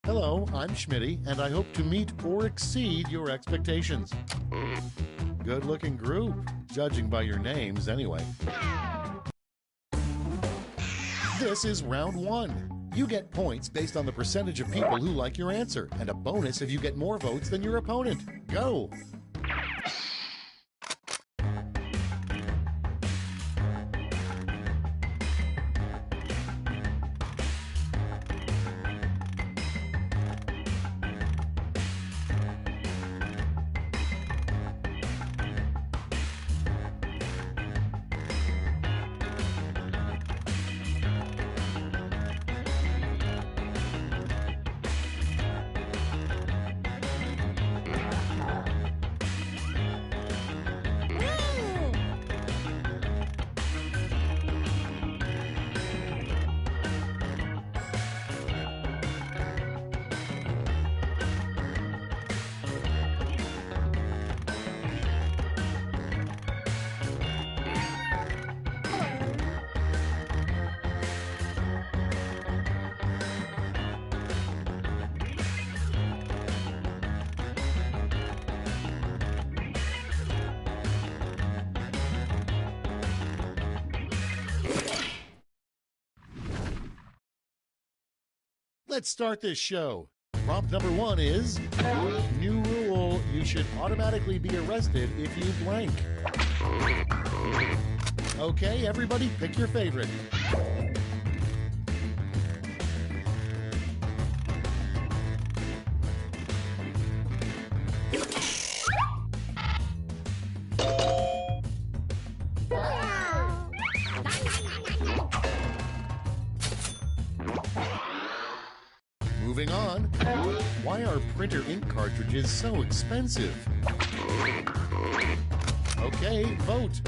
Hello, I'm Schmitty, and I hope to meet or exceed your expectations. Good-looking group, judging by your names anyway. This is round one. You get points based on the percentage of people who like your answer, and a bonus if you get more votes than your opponent. Go! Let's start this show. Prompt number one is, new rule, you should automatically be arrested if you blank. Okay, everybody pick your favorite. Moving on, why are printer ink cartridges so expensive? Okay, vote.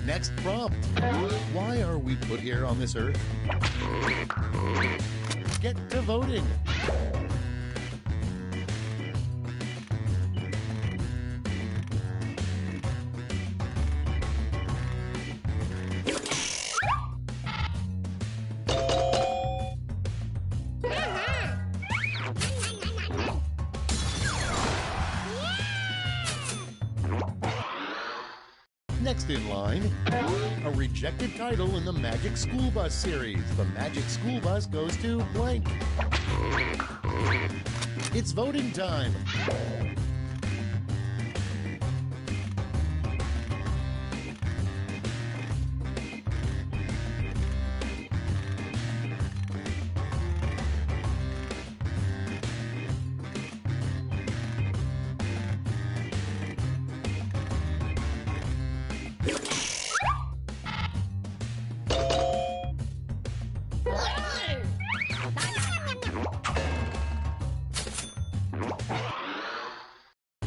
Next prompt. Why are we put here on this earth? Get to voting. Next in line, a rejected title in the Magic School Bus series. The Magic School Bus goes to blank. It's voting time.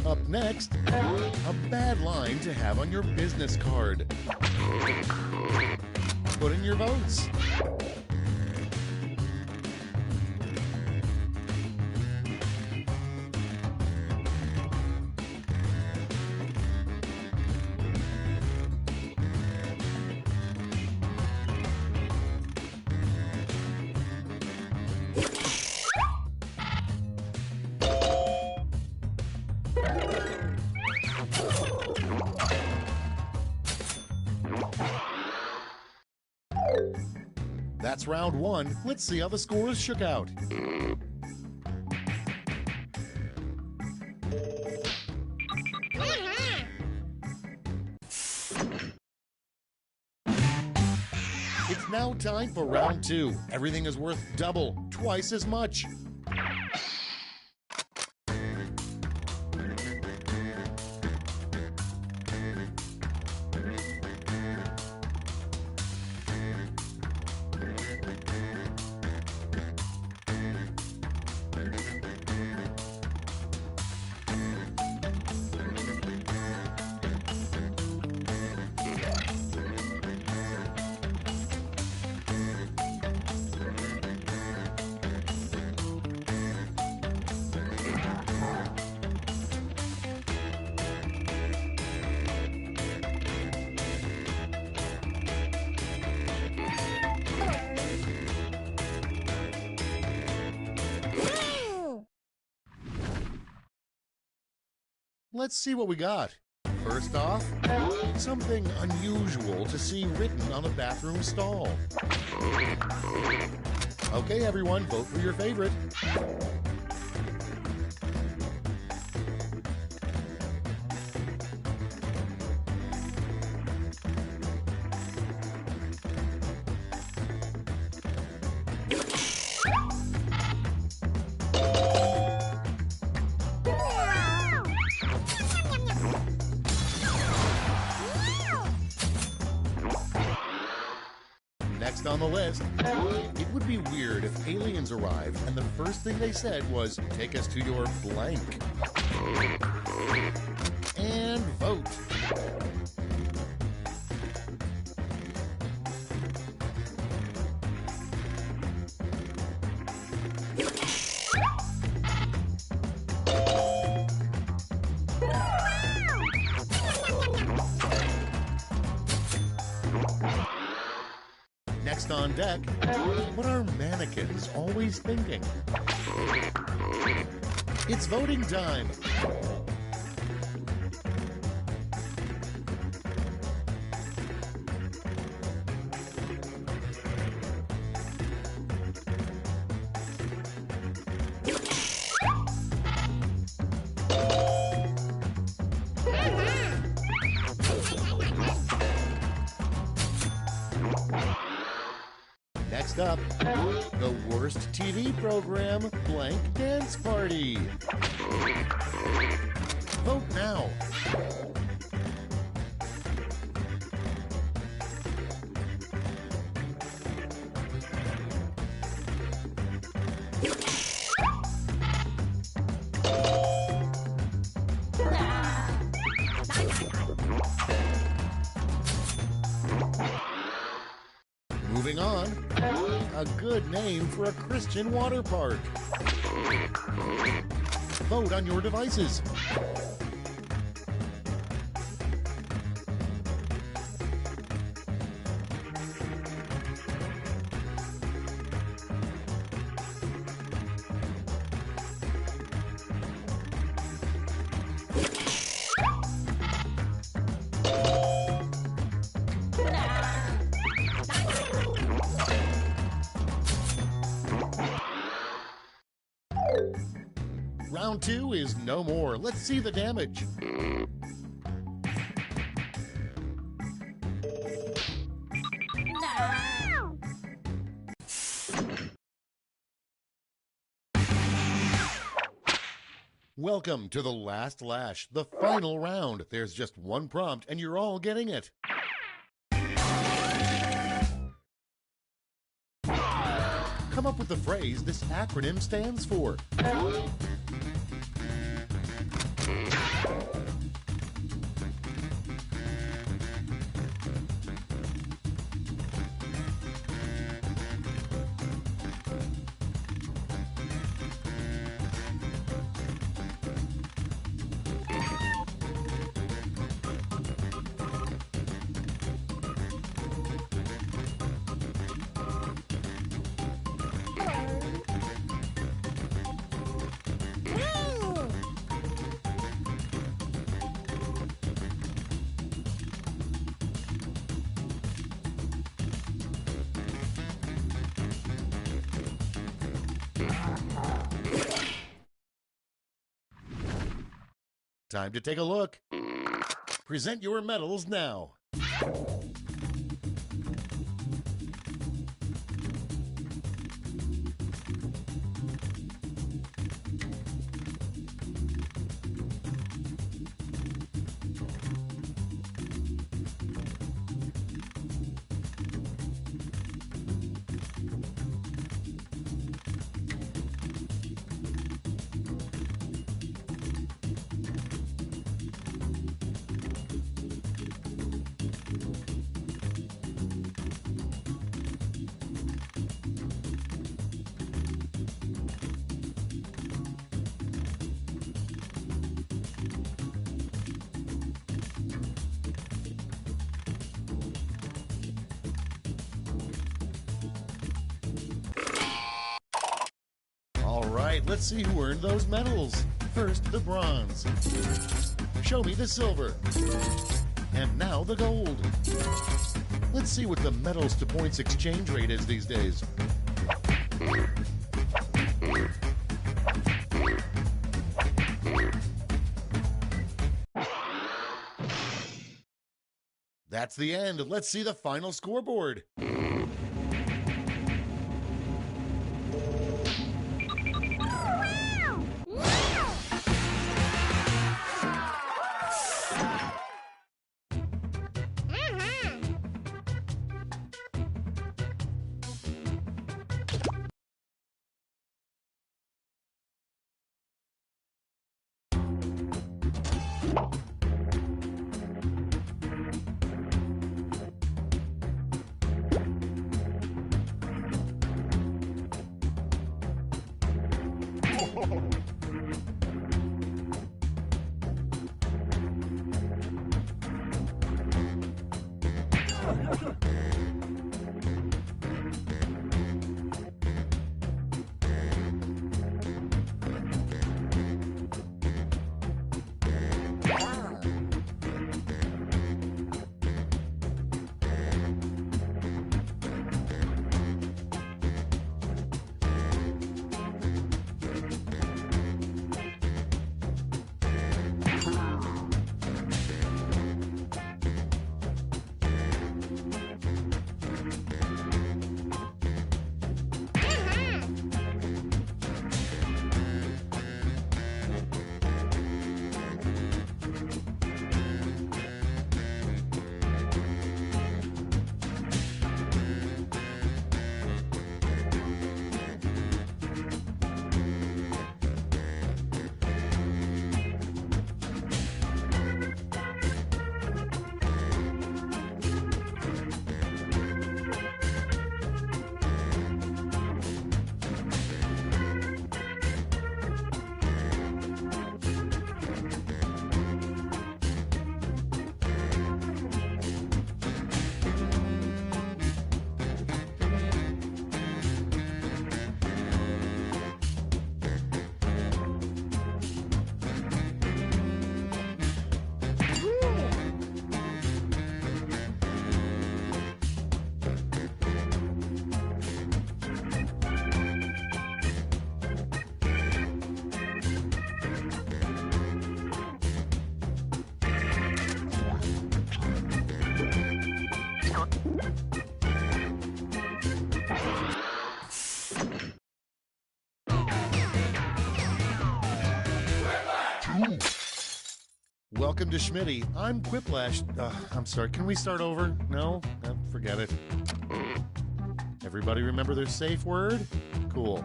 Up next, a bad line to have on your business card. Put in your votes. That's round one. Let's see how the scores shook out. It's now time for round two. Everything is worth double, twice as much. Let's see what we got. First off, something unusual to see written on a bathroom stall. Okay, everyone, vote for your favorite. Next on the list, it would be weird if aliens arrived and the first thing they said was, "Take us to your blank." And vote. Next on deck, what are mannequins always thinking? It's voting time. Next up, the worst TV program, Blank Dance Party. Vote now. Moving on, a good name for a Christian water park. Vote on your devices. Round 2 is no more. Let's see the damage. Welcome to the last lash, the final round. There's just one prompt and you're all getting it. Come up with the phrase this acronym stands for. Time to take a look. Present your medals now. All right, let's see who earned those medals. First, the bronze. Show me the silver. And now the gold. Let's see what the metals to points exchange rate is these days. That's the end. Let's see the final scoreboard. Welcome to Schmitty. I'm Quiplash. I'm sorry, can we start over? No? Forget it. Everybody remember their safe word? Cool.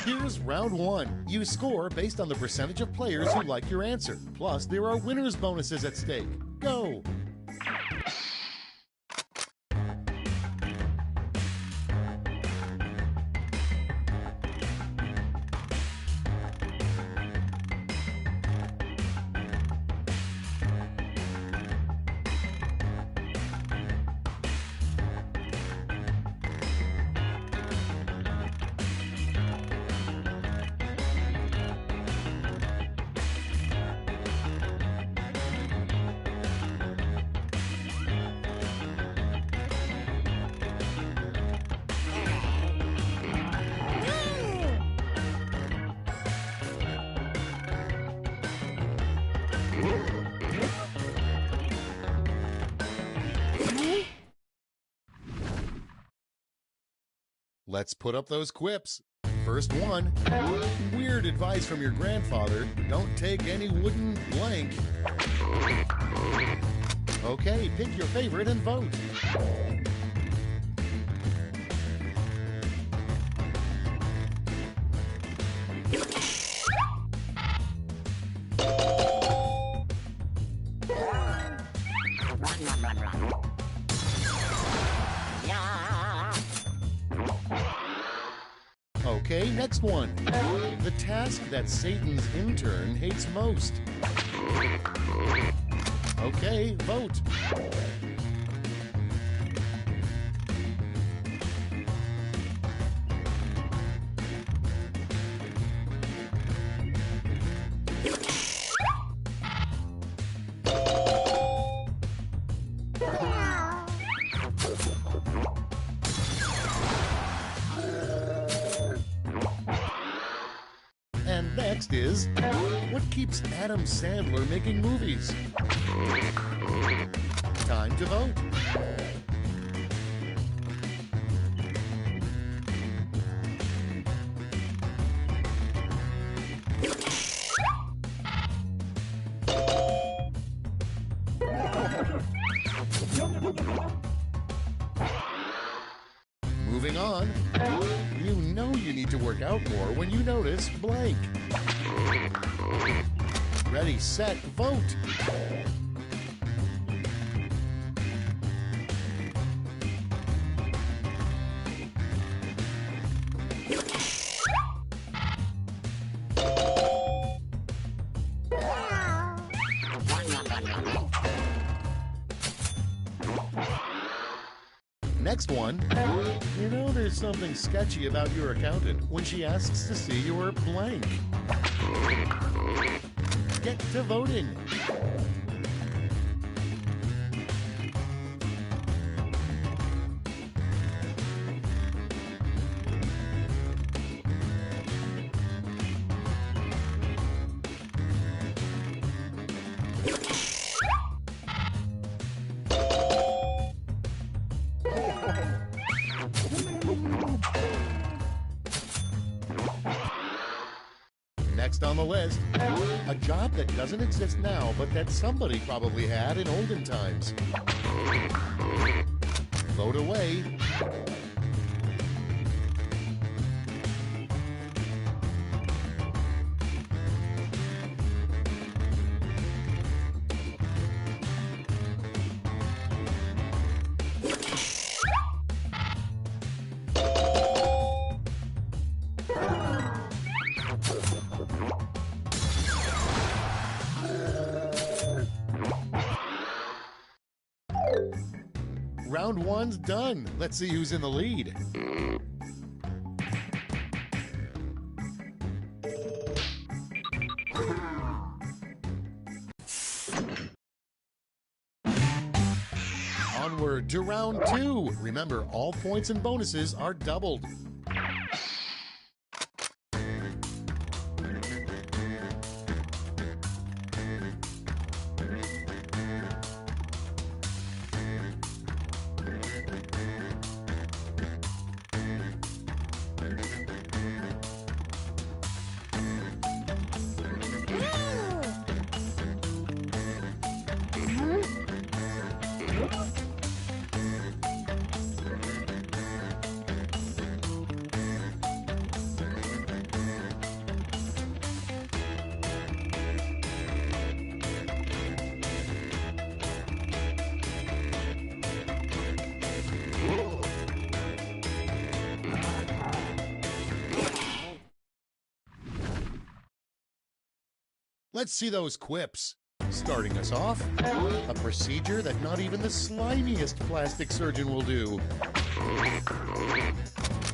Here's round one. You score based on the percentage of players who like your answer. Plus, there are winner's bonuses at stake. Go! Let's put up those quips. First one, weird advice from your grandfather. Don't take any wooden blank. Okay, pick your favorite and vote. Okay, next one. The task that Satan's intern hates most. Okay, vote. Next is, what keeps Adam Sandler making movies? Time to vote. Moving on, you know you need to work out more when you notice blank. Ready, set, vote. Next one, you know there's something sketchy about your accountant when she asks to see your blank. Get to voting. Next on the list, a job that doesn't exist now, but that somebody probably had in olden times. Vote away. Round one's done. Let's see who's in the lead. Onward to round two. Remember, all points and bonuses are doubled. Let's see those quips. Starting us off, a procedure that not even the slimiest plastic surgeon will do.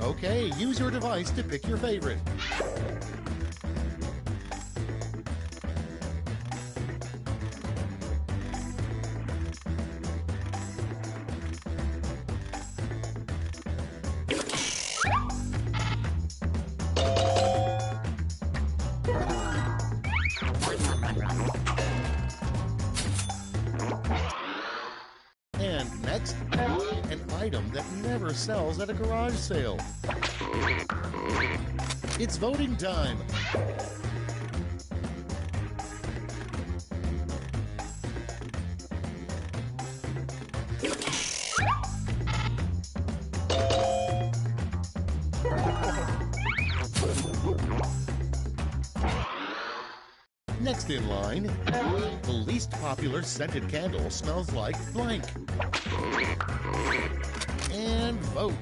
Okay, use your device to pick your favorite. And next, an item that never sells at a garage sale. It's voting time. Next in line, the least popular scented candle smells like blank. And vote.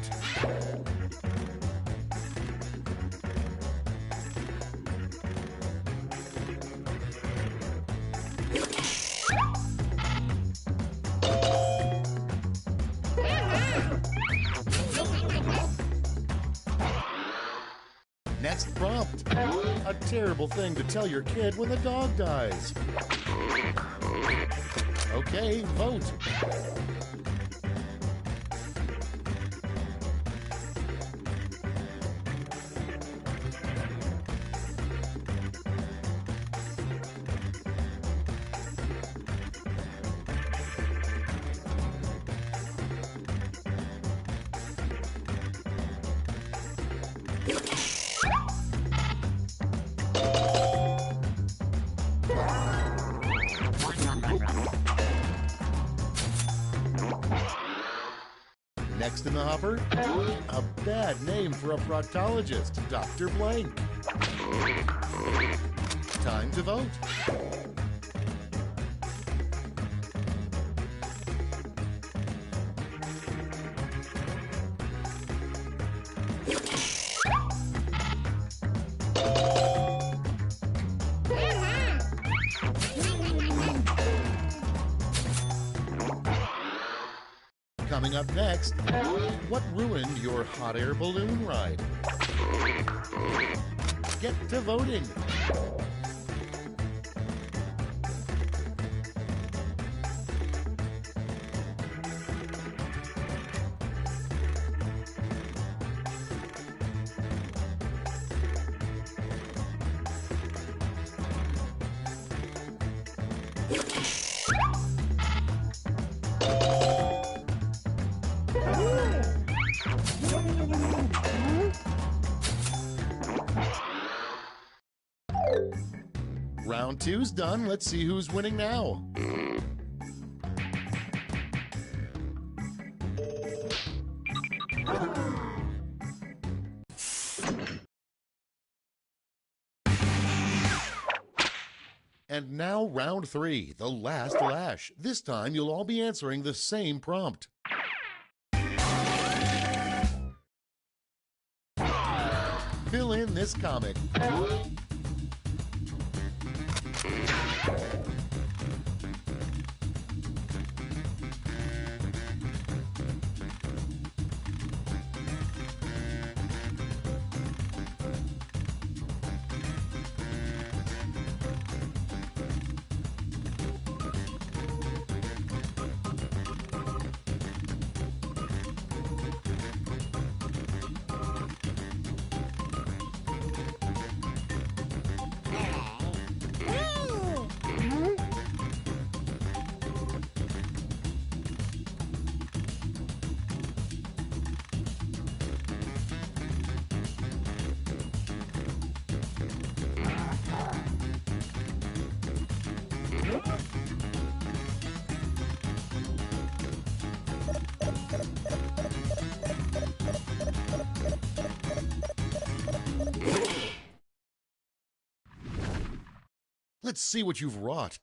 Next prompt. A terrible thing to tell your kid when the dog dies. Okay, vote. Next in the hopper, a bad name for a proctologist, Dr. Blank. Time to vote. Coming up next, what ruined your hot air balloon ride? Get to voting. Round two's done. Let's see who's winning now. And now round three, the last lash. This time you'll all be answering the same prompt. Fill in this comic. Let's see what you've wrought.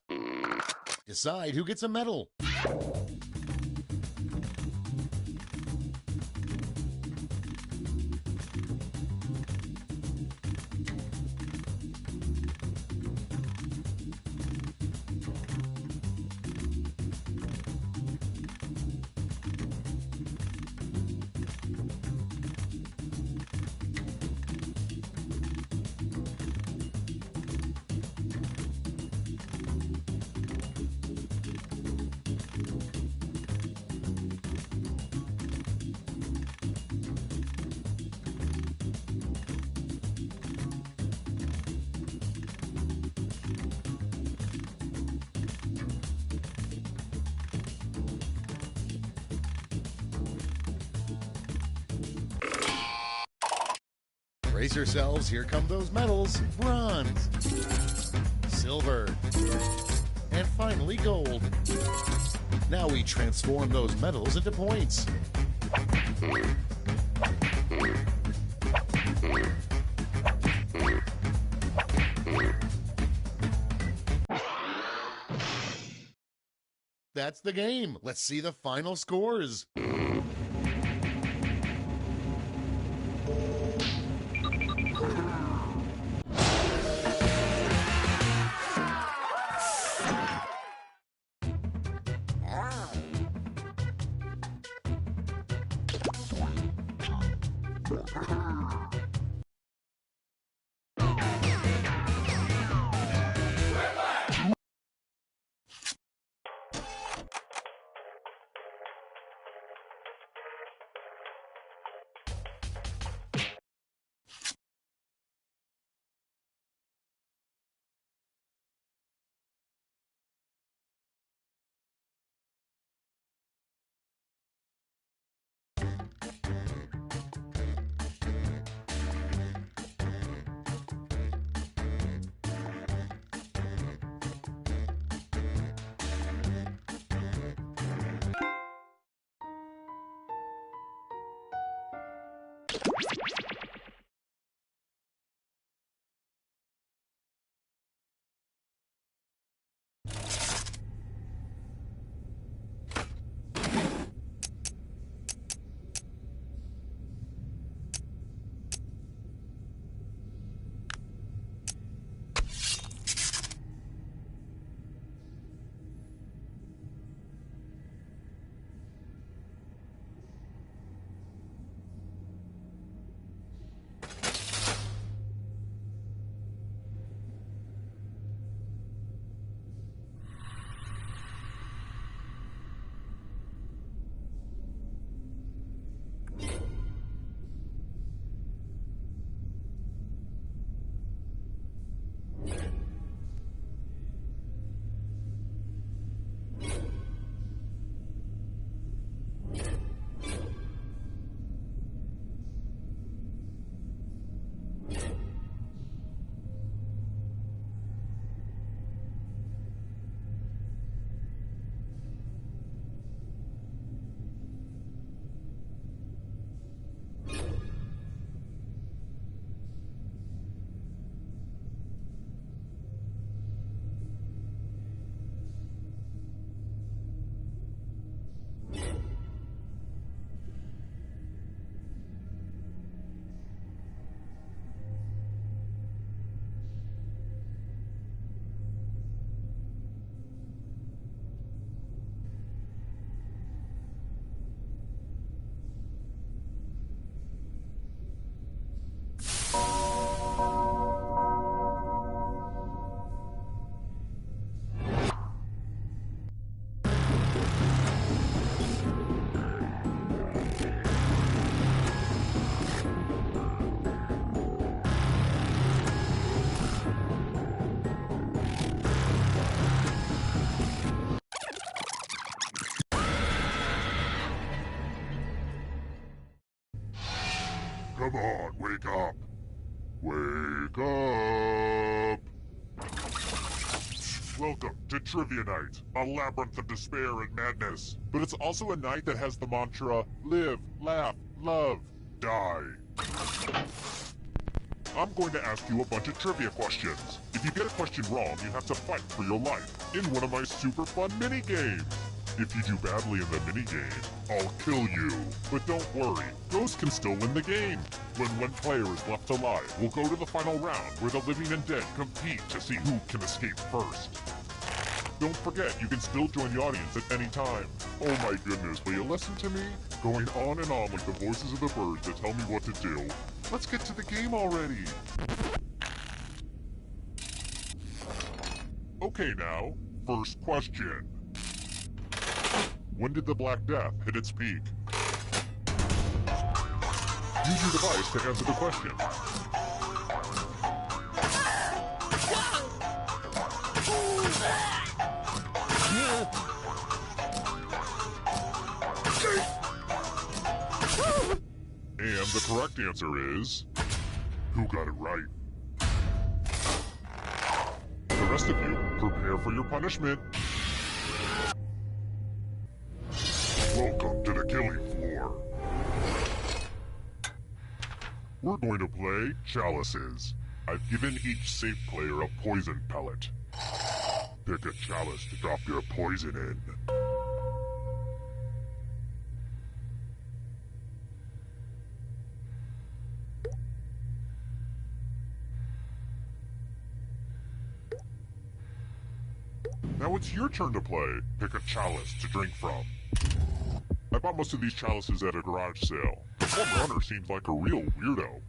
Decide who gets a medal. Brace yourselves, here come those medals. Bronze, silver, and finally gold. Now we transform those medals into points. That's the game. Let's see the final scores. Come on, wake up! Wake up! Welcome to Trivia Night, a labyrinth of despair and madness. But it's also a night that has the mantra, live, laugh, love, die. I'm going to ask you a bunch of trivia questions. If you get a question wrong, you have to fight for your life in one of my super fun mini-games. If you do badly in the minigame, I'll kill you. But don't worry, Ghosts can still win the game. When one player is left alive, we'll go to the final round where the living and dead compete to see who can escape first. Don't forget, you can still join the audience at any time. Oh my goodness, will you listen to me? Going on and on like the voices of the birds that tell me what to do. Let's get to the game already. Okay now, first question. When did the Black Death hit its peak? Use your device to answer the question. And the correct answer is... who got it right? The rest of you, prepare for your punishment. Welcome to the killing floor. We're going to play Chalices. I've given each safe player a poison pellet. Pick a chalice to drop your poison in. Now it's your turn to play. Pick a chalice to drink from. I bought most of these chalices at a garage sale. The one runner seems like a real weirdo.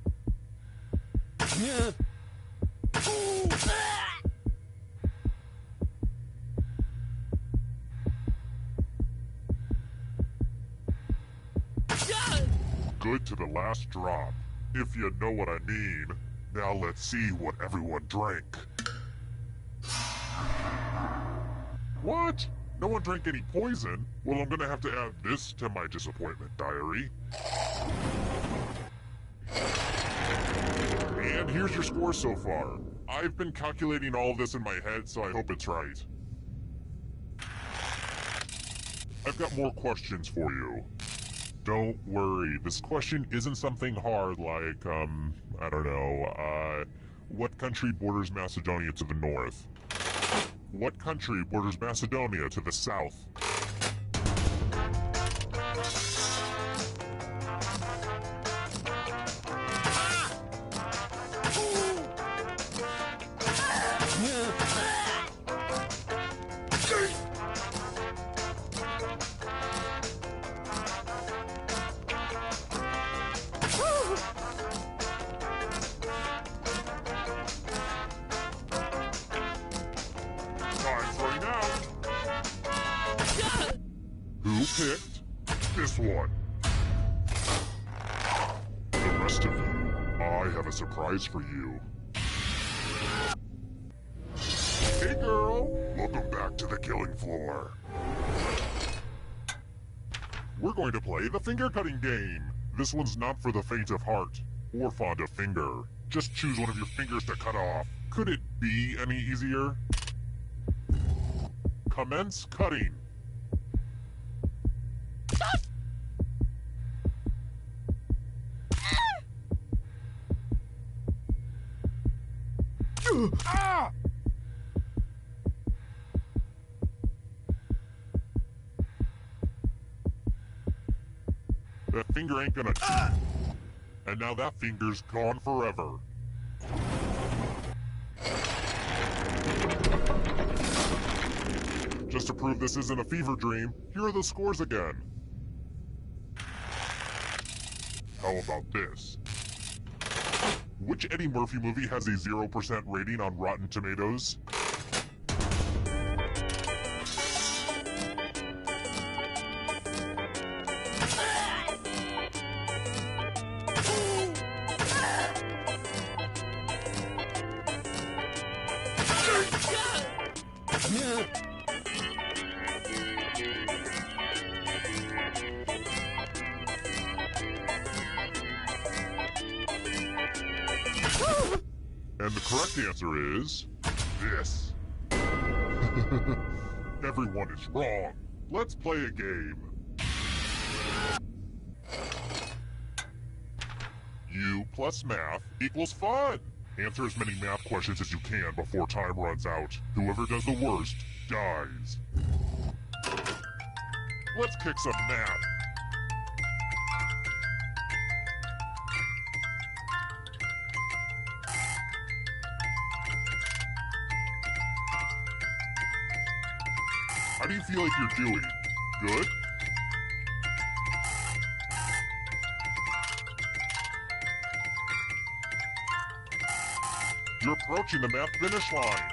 Good to the last drop, if you know what I mean. Now let's see what everyone drank. What? No one drank any poison? Well, I'm gonna have to add this to my disappointment diary. And here's your score so far. I've been calculating all this in my head, so I hope it's right. I've got more questions for you. Don't worry, this question isn't something hard like, I don't know, what country borders Macedonia to the north? What country borders Macedonia to the south? Time's running out. Who picked this one? The rest of you, I have a surprise for you. Hey girl, welcome back to the killing floor. We're going to play the finger cutting game. This one's not for the faint of heart or fond of finger. Just choose one of your fingers to cut off. Could it be any easier? Commence cutting. Ah! That finger ain't gonna... And now that finger's gone forever. Just to prove this isn't a fever dream, here are the scores again. How about this? Which Eddie Murphy movie has a 0% rating on Rotten Tomatoes? And the correct answer is... this. Everyone is wrong. Let's play a game. U plus math equals fun. Answer as many math questions as you can before time runs out. Whoever does the worst dies. Let's kick some math. How do you feel like you're doing? Good? You're approaching the math finish line.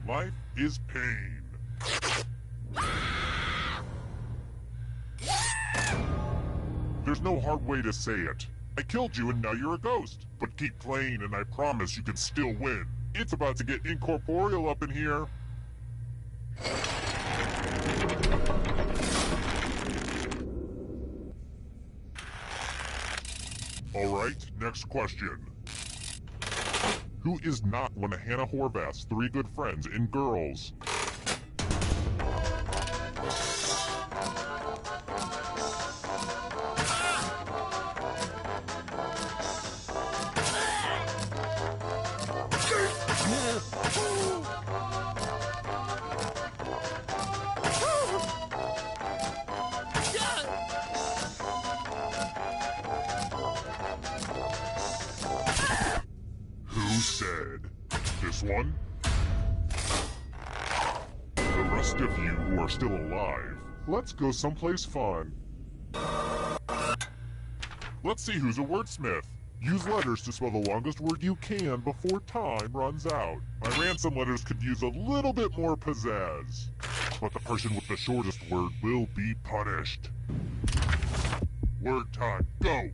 Life is pain. There's no hard way to say it. I killed you and now you're a ghost. But keep playing and I promise you can still win. It's about to get incorporeal up in here. Alright, next question. Who is not one of Hannah Horvath's 3 good friends in Girls? Who said this one? The rest of you who are still alive, let's go someplace fun. Let's see who's a wordsmith. Use letters to spell the longest word you can before time runs out. My ransom letters could use a little bit more pizzazz. But the person with the shortest word will be punished. Word time, go!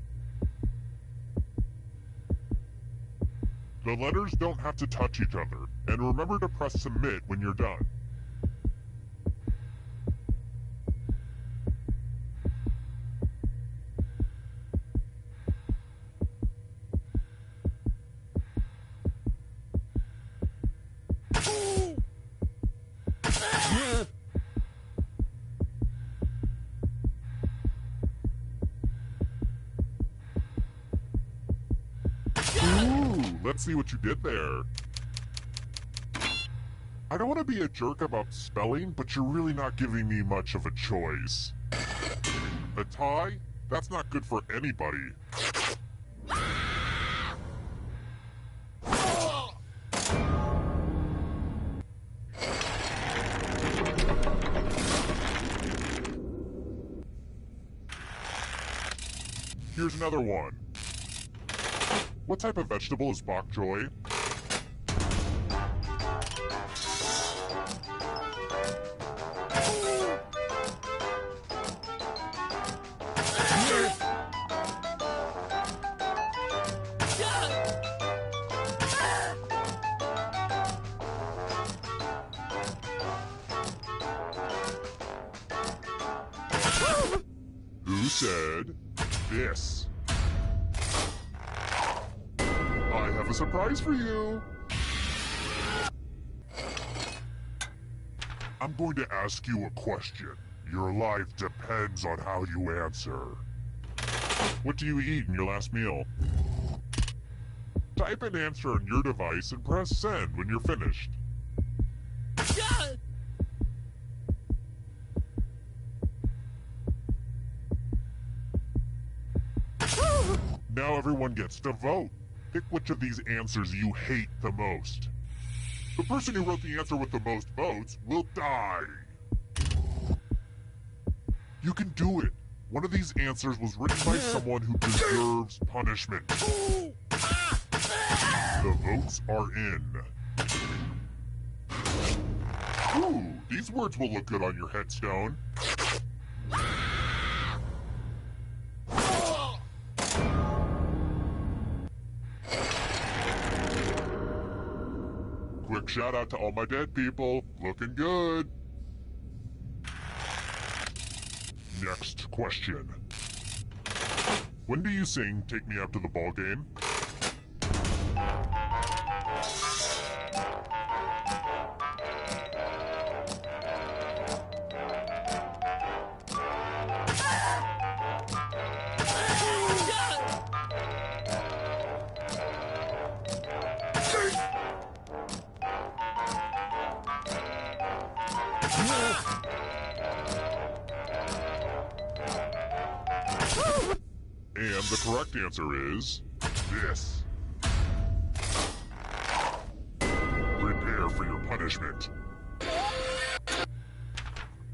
The letters don't have to touch each other, and remember to press submit when you're done. Let's see what you did there. I don't want to be a jerk about spelling, but you're really not giving me much of a choice. A tie? That's not good for anybody. Here's another one. What type of vegetable is bok choy? Who said this? I have a surprise for you. I'm going to ask you a question. Your life depends on how you answer. What do you eat in your last meal? Type an answer on your device and press send when you're finished. Now everyone gets to vote. Pick which of these answers you hate the most. The person who wrote the answer with the most votes will die. You can do it. One of these answers was written by someone who deserves punishment. The votes are in. Ooh, these words will look good on your headstone. Quick shout out to all my dead people. Looking good. Next question. When do you sing Take Me Out to the Ball Game? And the correct answer is this. Prepare for your punishment.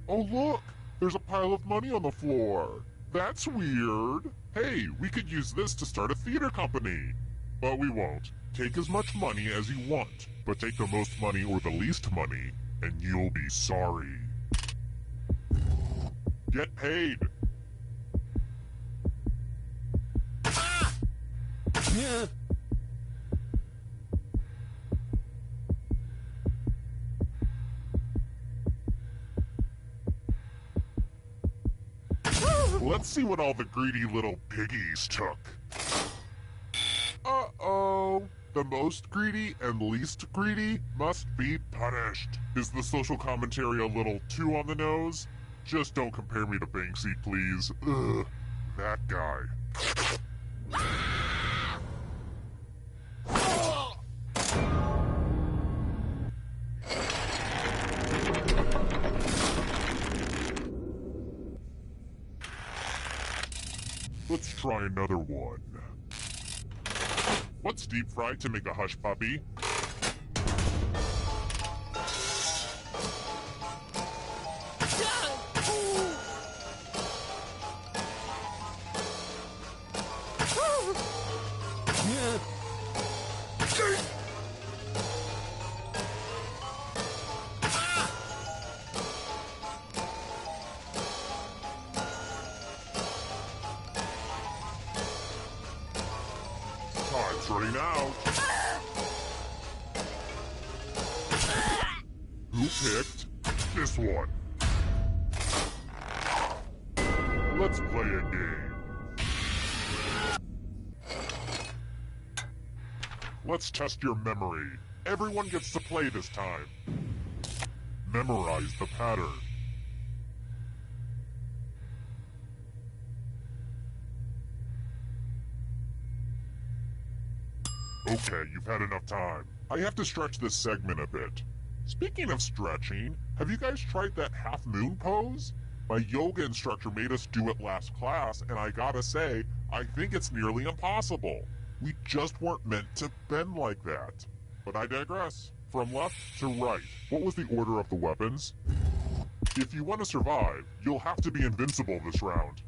Oh look, there's a pile of money on the floor. That's weird. Hey, we could use this to start a theater company. But we won't. Take as much money as you want, but take the most money or the least money, and you'll be sorry. Get paid. Yeah. Let's see what all the greedy little piggies took. Uh-oh. The most greedy and least greedy must be punished. Is the social commentary a little too on the nose? Just don't compare me to Banksy, please. Ugh, that guy. Let's try another one. What's deep fried to make a hush puppy? Time's running out. Who picked this one? Let's play a game. Let's test your memory. Everyone gets to play this time. Memorize the pattern. Okay, you've had enough time. I have to stretch this segment a bit. Speaking of stretching, have you guys tried that half-moon pose? My yoga instructor made us do it last class, and I gotta say, I think it's nearly impossible. We just weren't meant to bend like that. But I digress. From left to right, what was the order of the weapons? If you want to survive, you'll have to be invincible this round.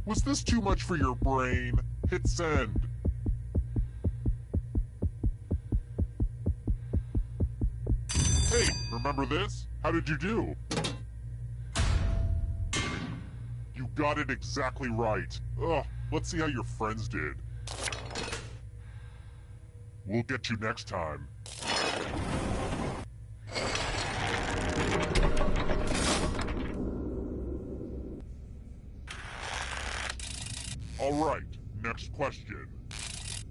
Was this too much for your brain? Hit send. Hey, remember this? How did you do? You got it exactly right. Ugh, let's see how your friends did. We'll get you next time. Alright, next question.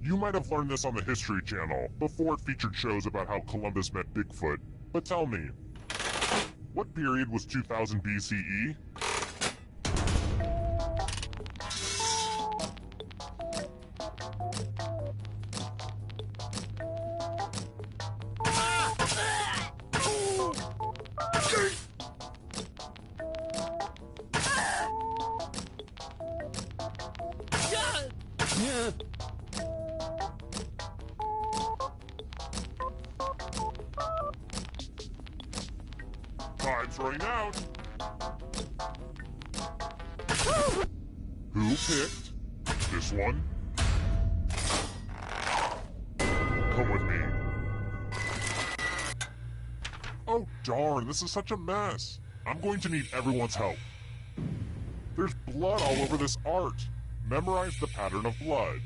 You might have learned this on the History Channel, before it featured shows about how Columbus met Bigfoot. But tell me, what period was 2000 BCE? Time's running out. Who picked this one? Come with me. Oh darn, this is such a mess. I'm going to need everyone's help. There's blood all over this art. Memorize the pattern of blood.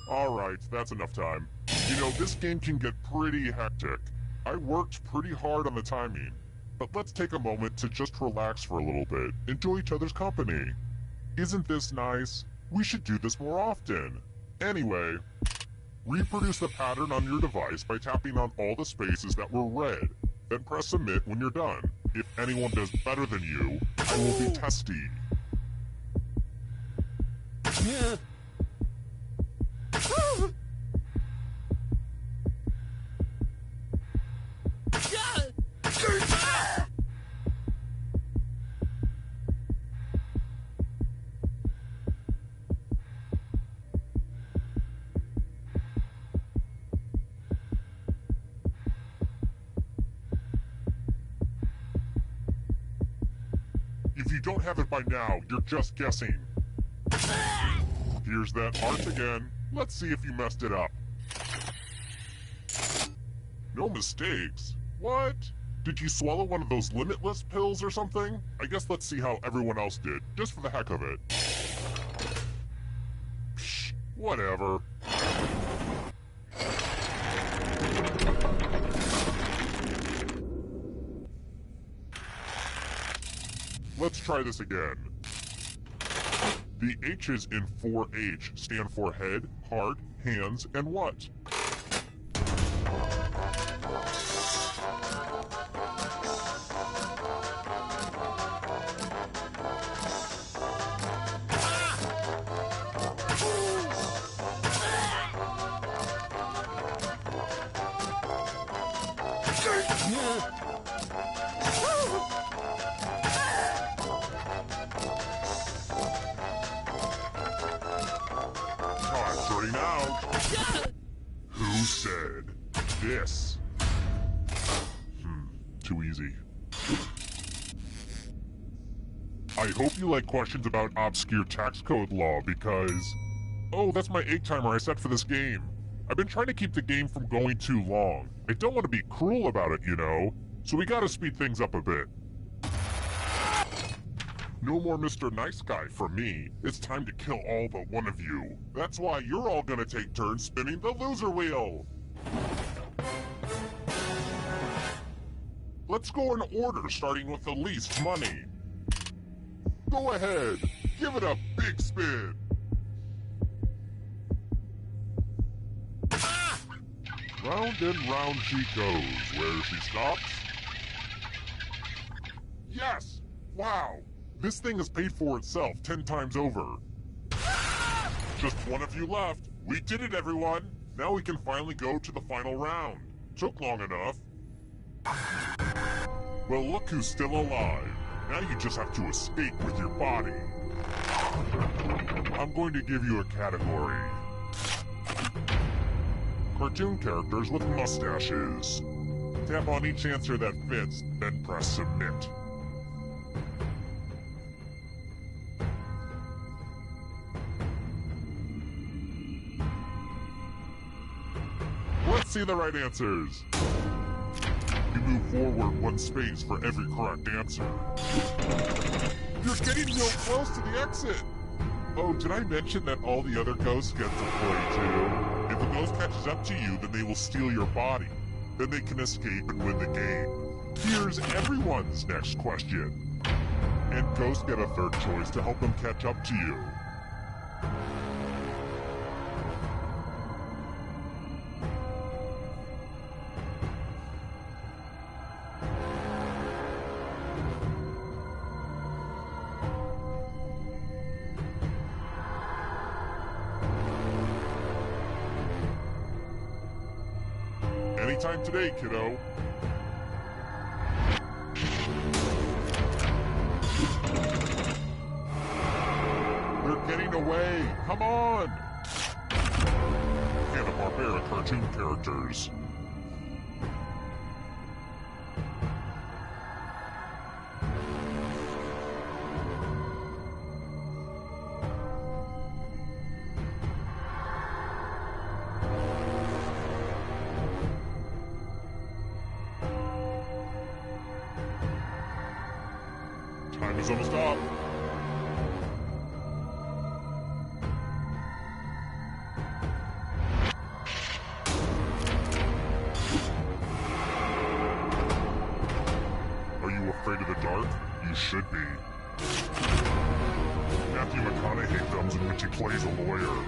Alright, that's enough time. You know, this game can get pretty hectic. I worked pretty hard on the timing. But let's take a moment to just relax for a little bit. Enjoy each other's company. Isn't this nice? We should do this more often. Anyway, reproduce the pattern on your device by tapping on all the spaces that were red. Then press submit when you're done. If anyone does better than you, I will be testy. If you don't have it by now, you're just guessing. Here's that art again. Let's see if you messed it up. No mistakes. What? Did you swallow one of those limitless pills or something? I guess let's see how everyone else did, just for the heck of it. Psh, whatever. Let's try this again. The H's in 4H stand for head, heart, hands, and what? Out. Who said this? Too easy. I hope you like questions about obscure tax code law because... Oh, that's my egg timer I set for this game. I've been trying to keep the game from going too long. I don't want to be cruel about it, you know. so we gotta speed things up a bit. No more Mr. Nice Guy from me. It's time to kill all but one of you. That's why you're all gonna take turns spinning the loser wheel. Let's go in order, starting with the least money. Go ahead, give it a big spin. Round and round she goes. Where she stops? Yes! Wow! This thing has paid for itself 10 times over. Just one of you left. We did it, everyone! Now we can finally go to the final round. Took long enough. Well, look who's still alive. Now you just have to escape with your body. I'm going to give you a category. Cartoon characters with mustaches. Tap on each answer that fits, then press submit. Let's see the right answers. You move forward one space for every correct answer. You're getting real close to the exit. Oh, did I mention that all the other ghosts get to play too? If a ghost catches up to you, then they will steal your body. Then they can escape and win the game. Here's everyone's next question. And ghosts get a third choice to help them catch up to you. Anytime today, kiddo. They're getting away! Come on! Hanna-Barbera cartoon characters. Time is almost up. Are you afraid of the dark? You should be. Matthew McConaughey films in which he plays a lawyer.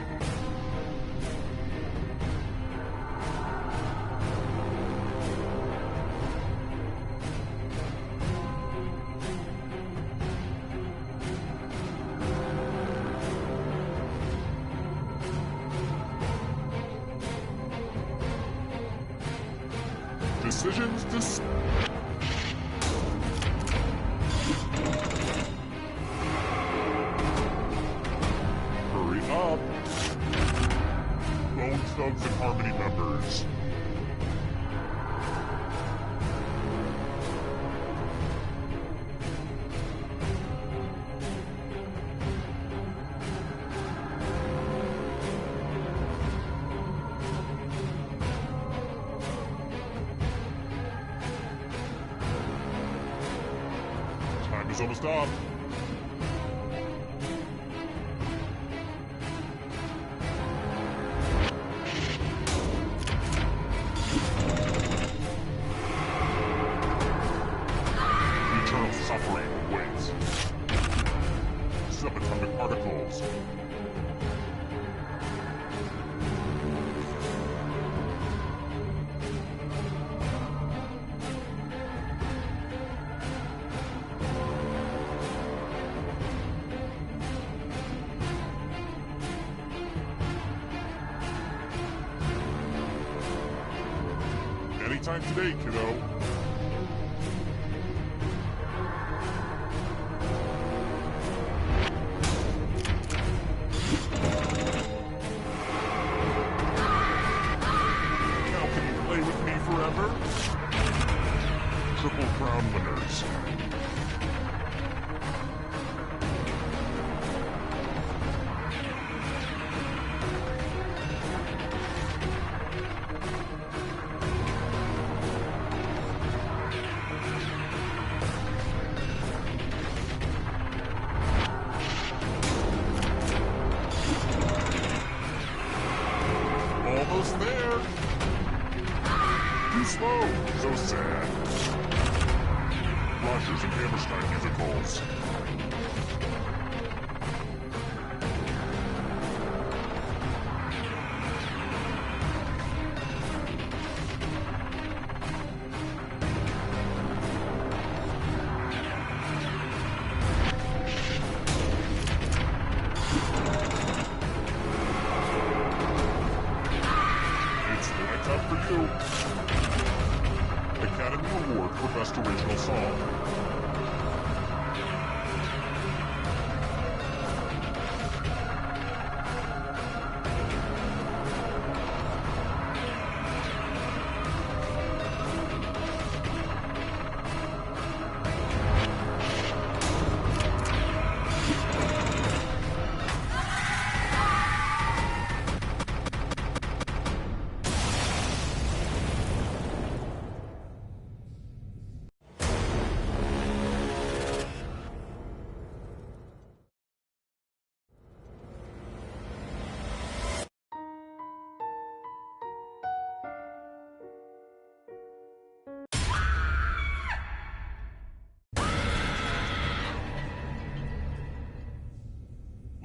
Decisions to... Hurry up! Bone Thugs and Harmony members. Time is almost up. Eternal suffering awaits. Subatomic particles. Anytime today, kiddo. Now can you play with me forever? Triple Crown winners. Almost there. Too slow. So sad. Rogers and Hammerstein musicals. Academy Award for Best Original Song.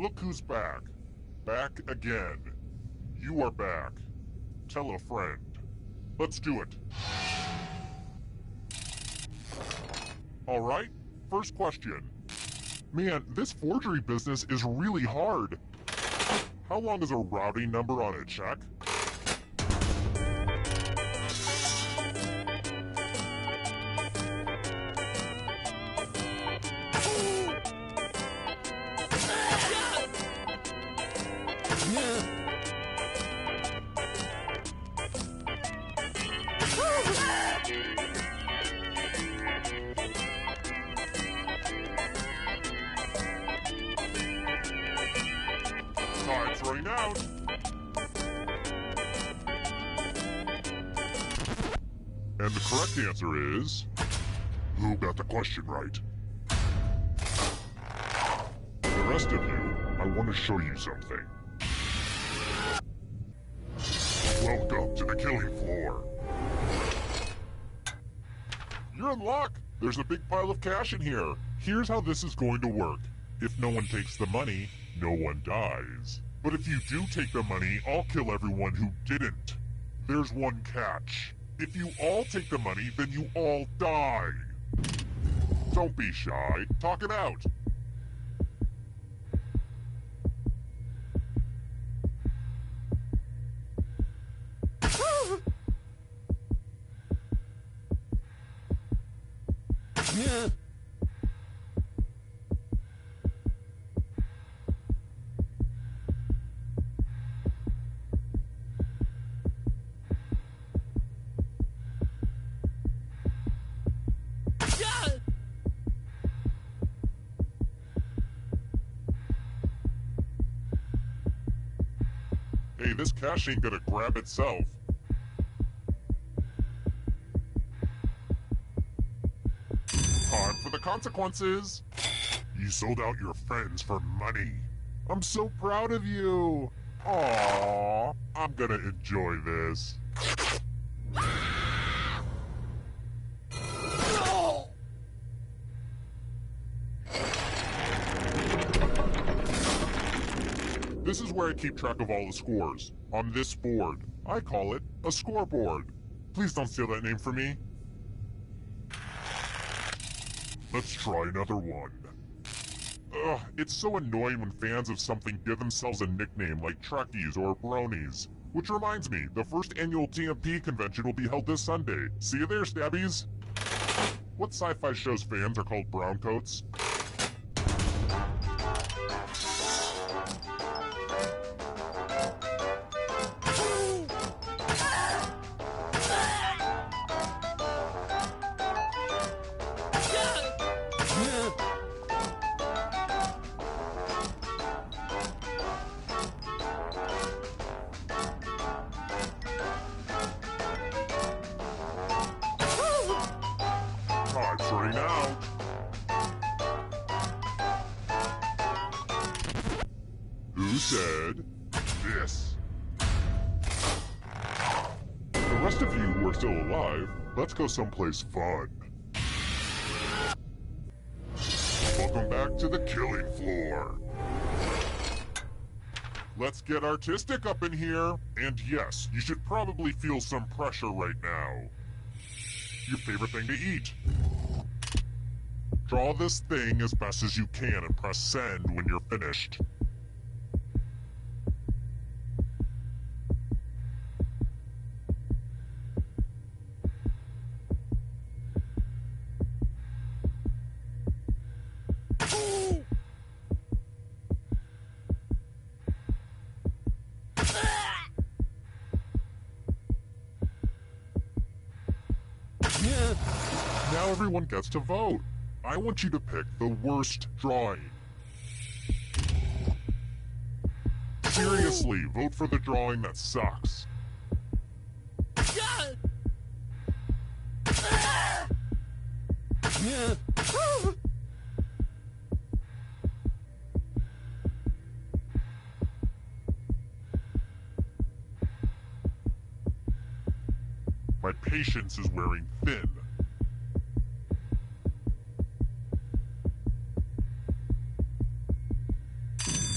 Look who's back. Back again. You are back. Tell a friend. Let's do it. Alright, first question. Man, this forgery business is really hard. How long is a routing number on a check? Time's running out. And the correct answer is... Who got the question right? The rest of you, I want to show you something. Welcome to the killing floor. You're in luck. There's a big pile of cash in here. Here's how this is going to work. If no one takes the money, no one dies. But if you do take the money, I'll kill everyone who didn't. There's one catch. If you all take the money, then you all die. Don't be shy. Talk it out. Hey, this cash ain't gonna grab itself. Time for the consequences. You sold out your friends for money. I'm so proud of you. Aww, I'm gonna enjoy this. This is where I keep track of all the scores. On this board. I call it a scoreboard. Please don't steal that name from me. Let's try another one. Ugh, it's so annoying when fans of something give themselves a nickname like Trekkies or Bronies. Which reminds me, the first annual TMP convention will be held this Sunday. See you there, Stabbies! What sci-fi show's fans are called browncoats? Time's running out. Who said this? rest of you who are still alive, let's go someplace fun. Welcome back to the killing floor. Let's get artistic up in here. And yes, you should probably feel some pressure right now. Your favorite thing to eat. Draw this thing as best as you can and press send when you're finished. Now everyone gets to vote. I want you to pick the worst drawing. Seriously, vote for the drawing that sucks. My patience is wearing thin.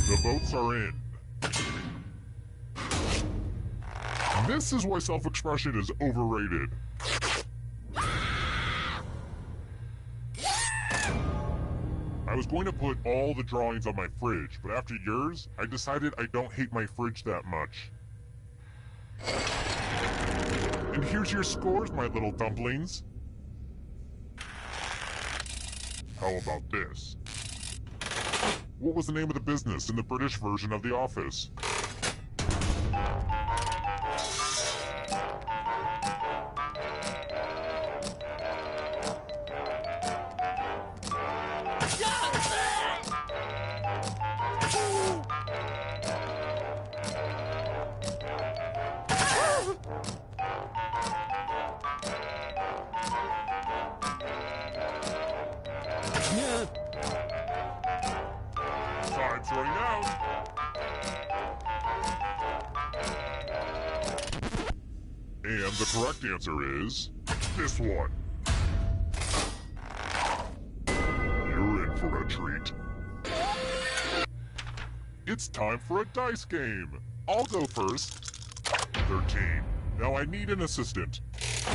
The votes are in. This is why self-expression is overrated. I was going to put all the drawings on my fridge, but after yours, I decided I don't hate my fridge that much. And here's your scores, my little dumplings. How about this? What was the name of the business in the British version of The Office? Time's running out. And the correct answer is this one. You're in for a treat. It's time for a dice game. I'll go first. 13. Now I need an assistant.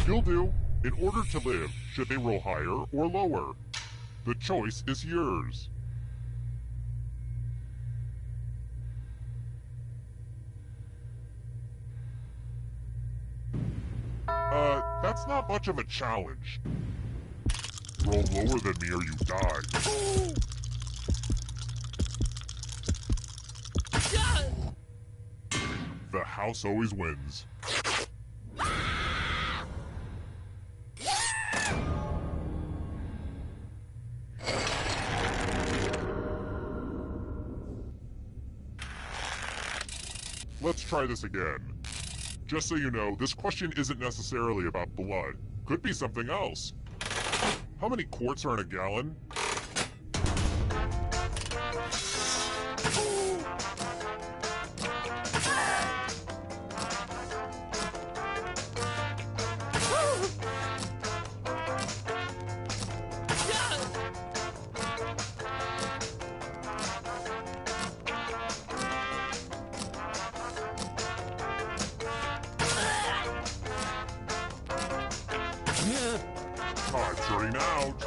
You'll do. In order to live, should they roll higher or lower? The choice is yours. That's not much of a challenge. Roll lower than me or you die. The house always wins. Let's try this again. Just so you know, this question isn't necessarily about blood. Could be something else. How many quarts are in a gallon? Time's running out.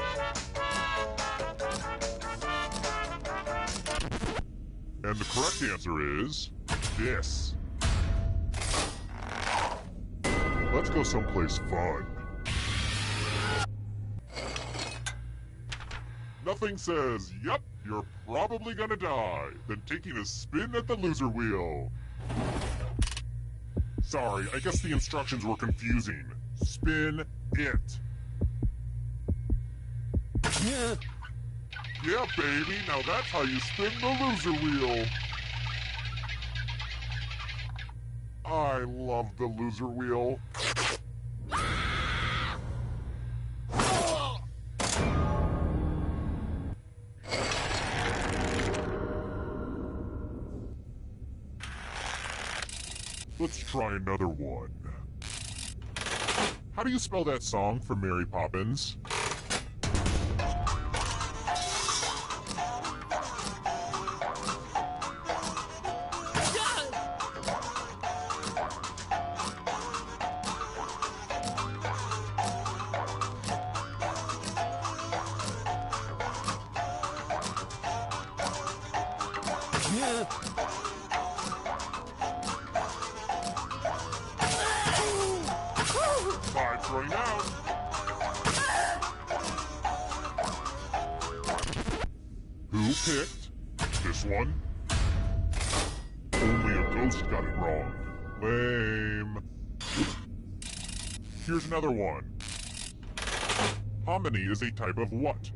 And the correct answer is this. Let's go someplace fun. Nothing says, "Yep, you're probably gonna die," than taking a spin at the loser wheel. Sorry, I guess the instructions were confusing. Spin it. Yeah, baby, now that's how you spin the loser wheel. I love the loser wheel. Let's try another one. How do you spell that song from Mary Poppins? Time's running out. Who picked this one? Only a ghost got it wrong. Lame. Here's another one. Hominy is a type of what?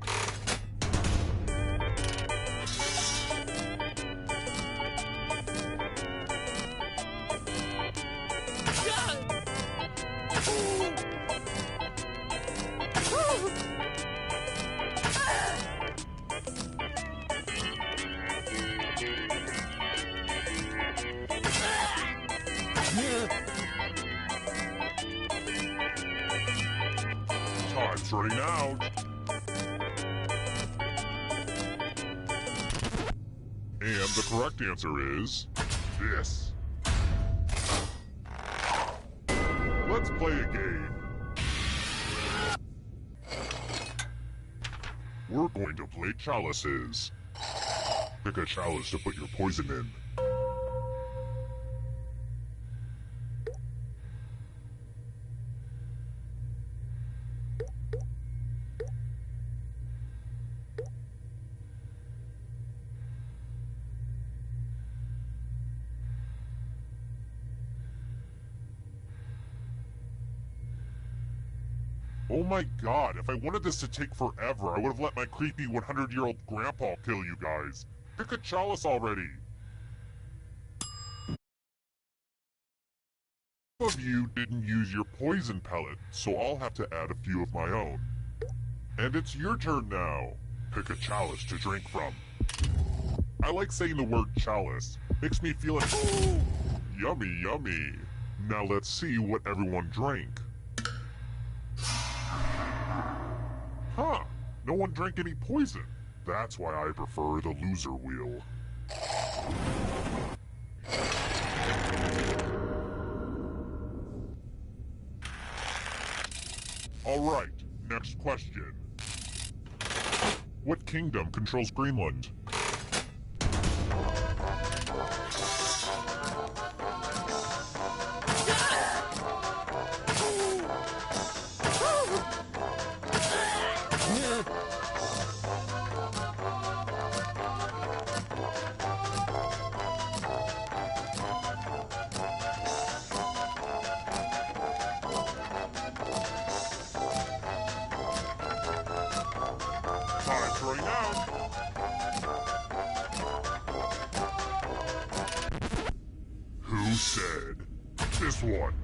Time's running out. And the correct answer is this. Let's play a game. We're going to play chalices. Pick a chalice to put your poison in. Oh my god, if I wanted this to take forever, I would have let my creepy 100-year-old grandpa kill you guys. Pick a chalice already. Some of you didn't use your poison pellet, so I'll have to add a few of my own. And it's your turn now. Pick a chalice to drink from. I like saying the word chalice. Makes me feel like, ooh, yummy, yummy. Now let's see what everyone drank. Huh, no one drank any poison. That's why I prefer the loser wheel. Alright, next question. What kingdom controls Greenland? Time's running out. Who said this one?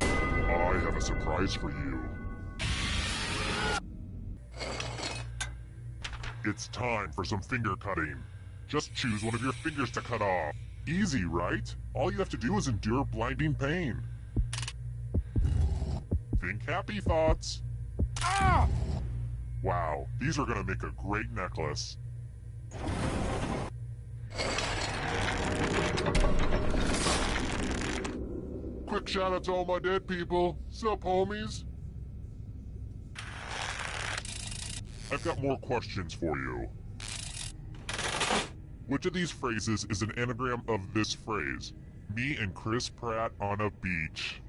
I have a surprise for you. It's time for some finger cutting. Just choose one of your fingers to cut off. Easy, right? All you have to do is endure blinding pain. Think happy thoughts. Ah! Wow, these are gonna make a great necklace. Quick shout out to all my dead people. Sup, homies? I've got more questions for you. Which of these phrases is an anagram of this phrase? Me and Chris Pratt on a beach.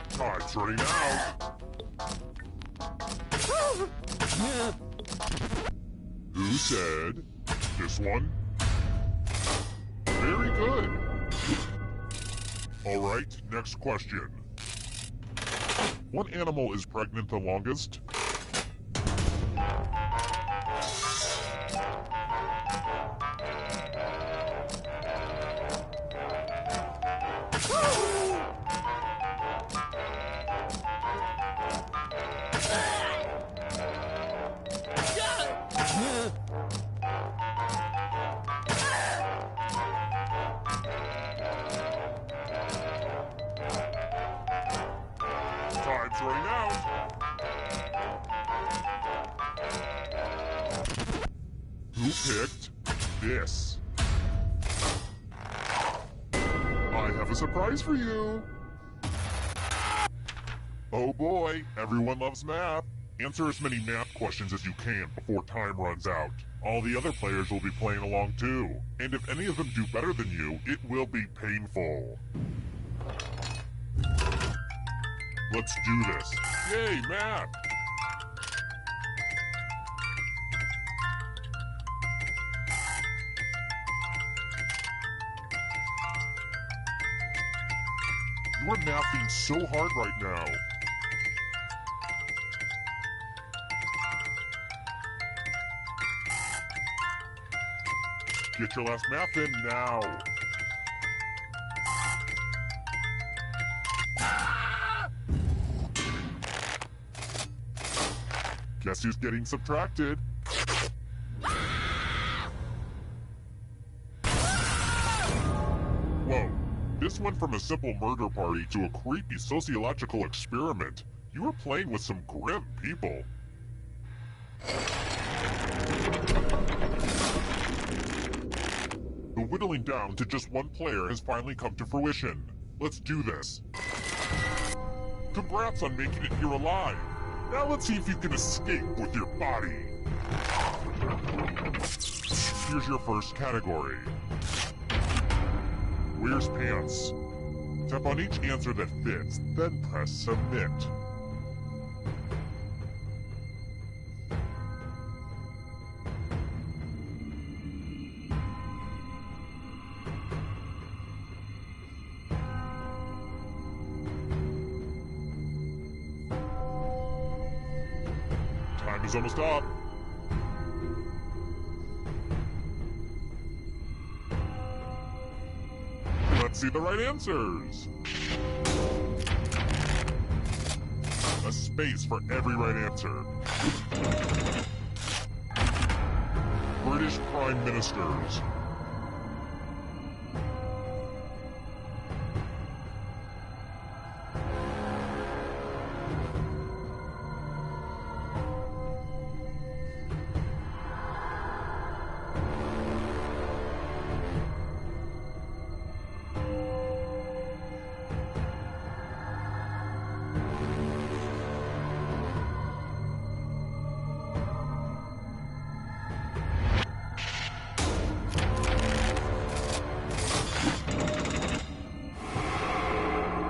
Time's running out. Who said this one? Very good. Alright, next question. What animal is pregnant the longest? Time's running out. Who picked this? I have a surprise for you. Oh boy, everyone loves math. Answer as many math questions as you can before time runs out. All the other players will be playing along too. And if any of them do better than you, it will be painful. Let's do this. Yay, math! You are mathing so hard right now. Get your last math in now. Guess who's getting subtracted? Whoa, this went from a simple murder party to a creepy sociological experiment. You were playing with some grim people. The whittling down to just one player has finally come to fruition. Let's do this. Congrats on making it here alive. Now let's see if you can escape with your body. Here's your first category. Where's pants? Tap on each answer that fits, then press submit. Time is almost up. Let's see the right answers. A space for every right answer. British Prime Ministers.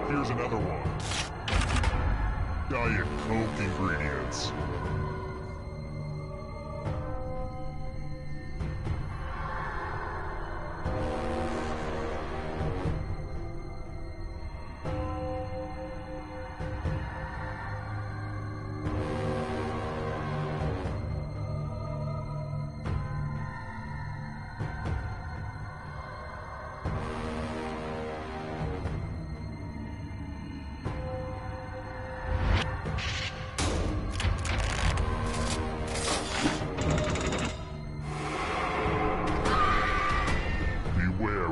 Here's another one. Diet Coke ingredients.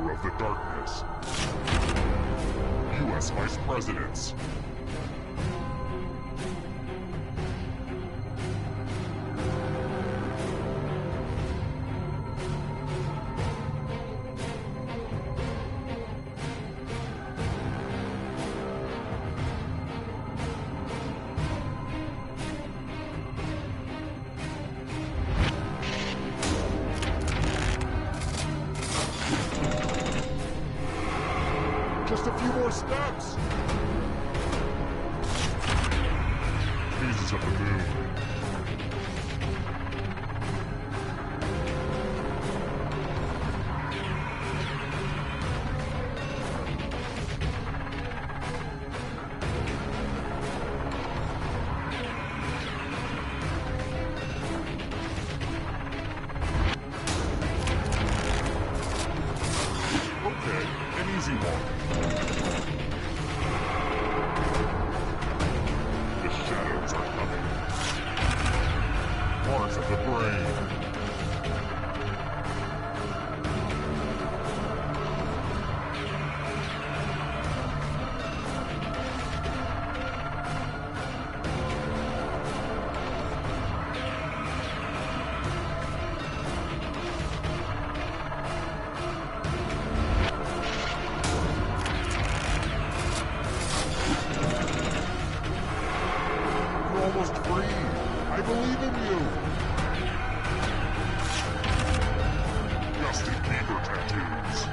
Of the darkness. U.S. Vice Presidents. Just a few more steps. Phases of the moon. free. I believe in you. Justin Bieber tattoos.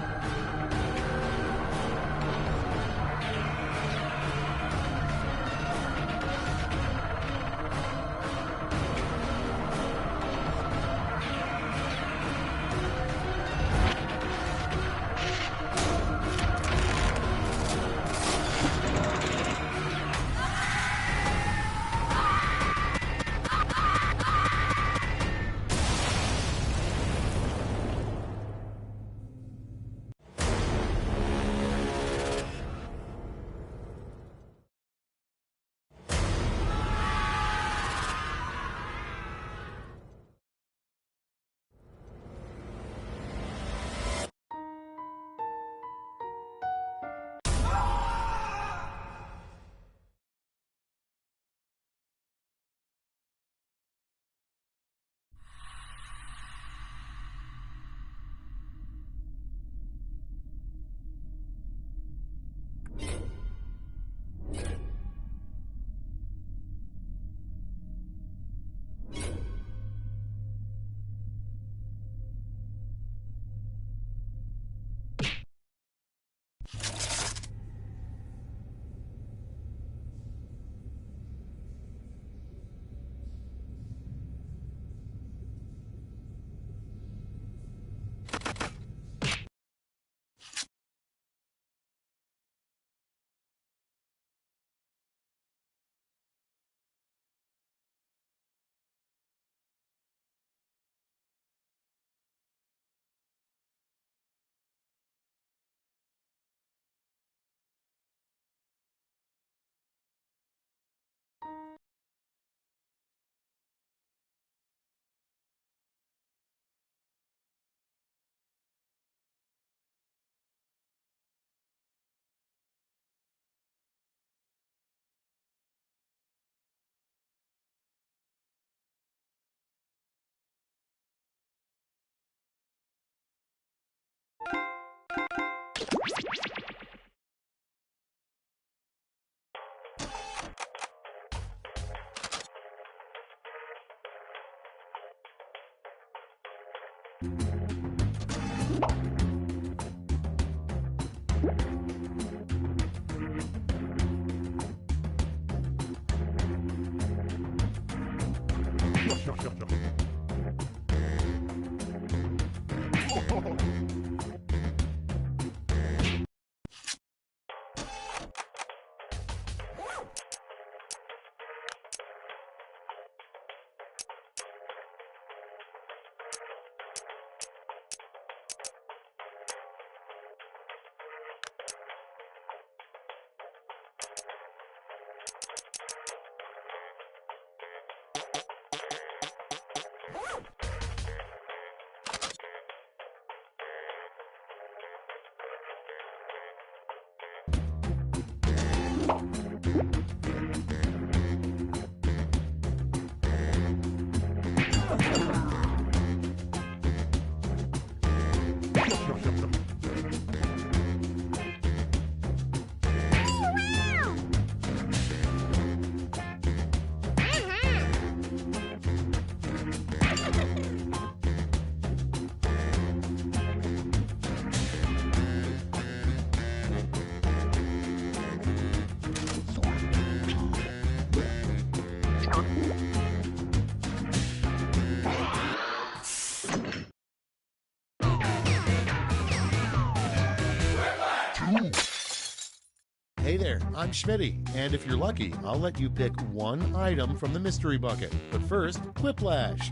Hey there, I'm Schmitty, and if you're lucky, I'll let you pick one item from the mystery bucket. But first, Quiplash.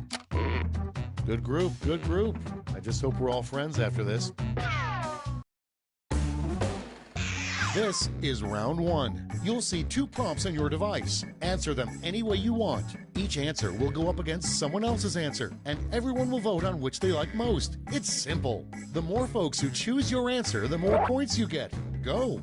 Good group, good group. I just hope we're all friends after this. This is round one. You'll see 2 prompts on your device. Answer them any way you want. Each answer will go up against someone else's answer, and everyone will vote on which they like most. It's simple. The more folks who choose your answer, the more points you get. Go!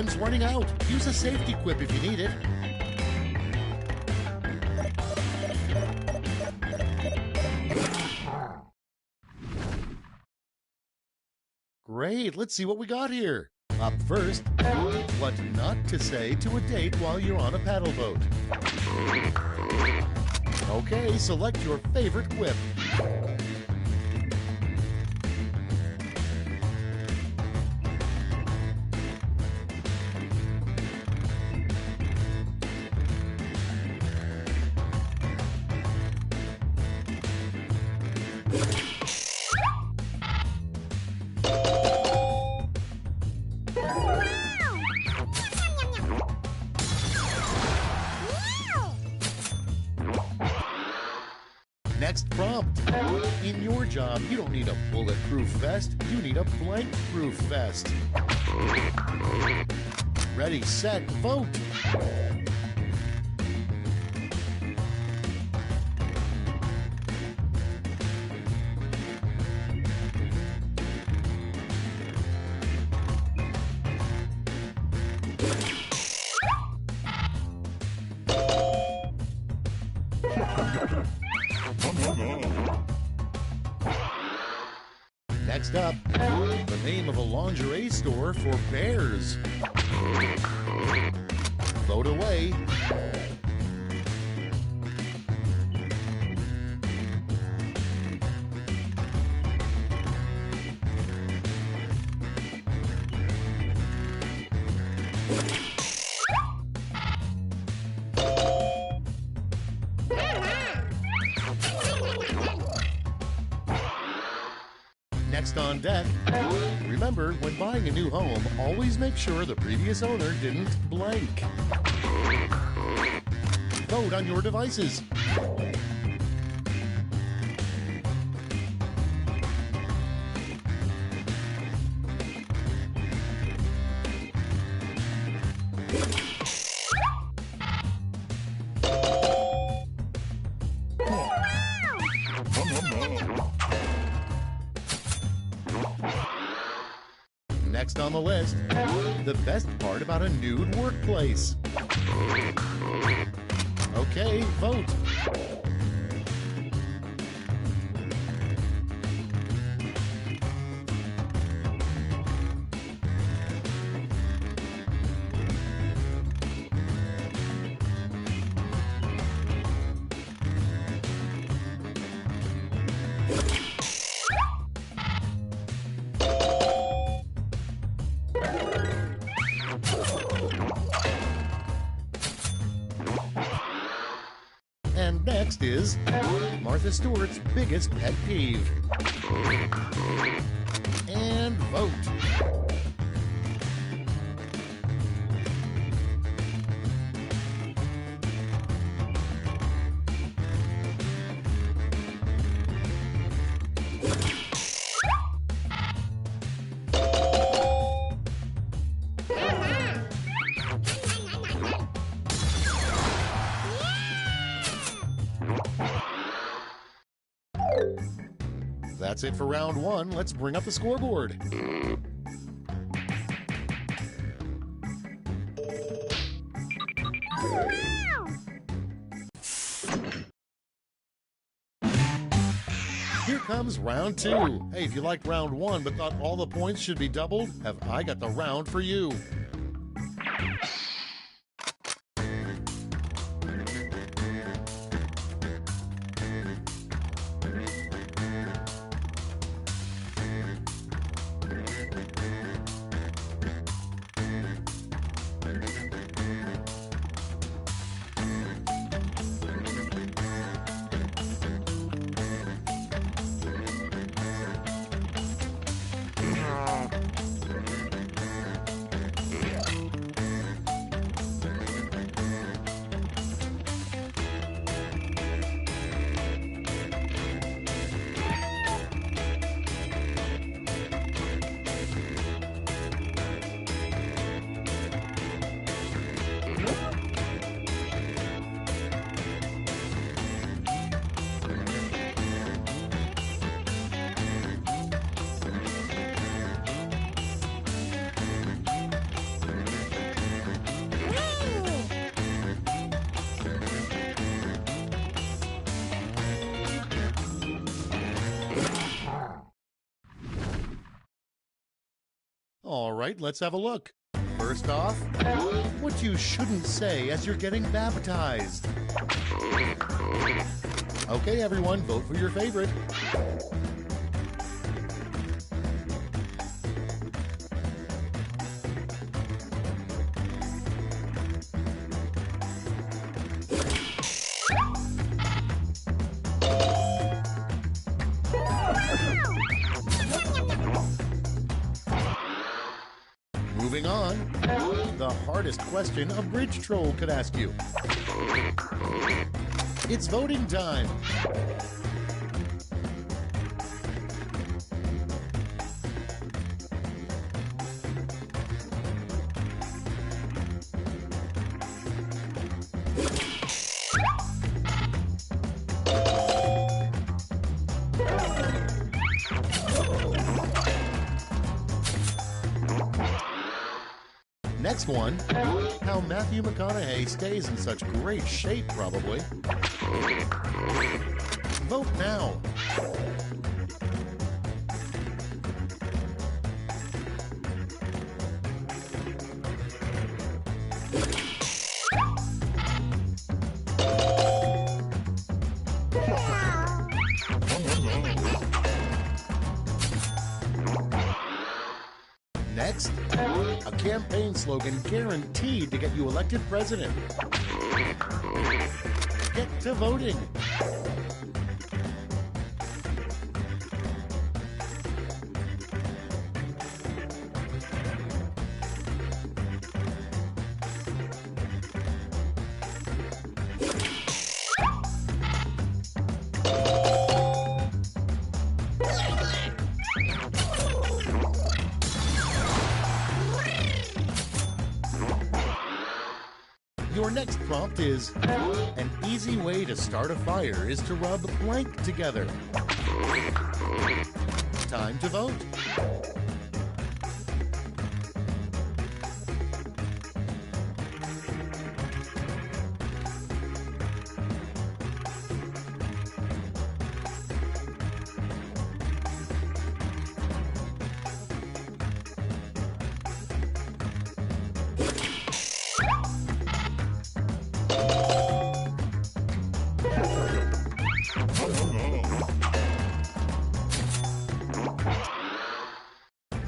Time's running out. Use a safety quip if you need it. Great, let's see what we got here. Up first, what not to say to a date while you're on a paddle boat. Okay, select your favorite quip. Next prompt. In your job, you don't need a bulletproof vest, you need a blank-proof vest. Ready, set, vote! Next up, the name of a lingerie store for bears. Vote away. Next on deck, remember, when buying a new home, always make sure the previous owner didn't blank. Vote on your devices. Next on the list, the best part about a nude workplace. Okay, vote. And next is Martha Stewart's biggest pet peeve. And vote. That's it for round one. Let's bring up the scoreboard. Here comes round two. Hey, if you liked round one but thought all the points should be doubled, have I got the round for you. All right, let's have a look. First off, what you shouldn't say as you're getting baptized. Okay, everyone, vote for your favorite. Moving on, the hardest question a bridge troll could ask you. It's voting time. Next one, how Matthew McConaughey stays in such great shape, probably. Vote now. Next, a campaign slogan guaranteed to get you elected president. Get to voting. Your next prompt is, an easy way to start a fire is to rub blank together. Time to vote.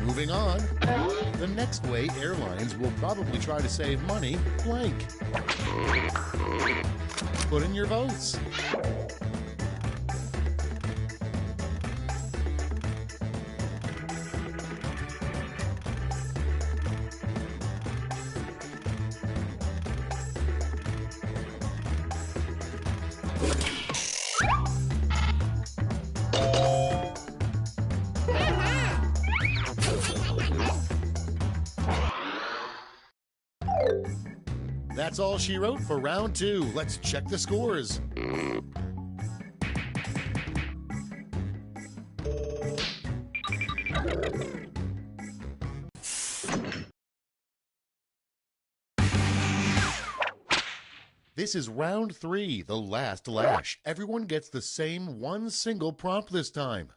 Moving on, the next way airlines will probably try to save money, blank. Put in your votes. That's all she wrote for round 2. Let's check the scores. This is round 3, the last lash. Everyone gets the same one single prompt this time.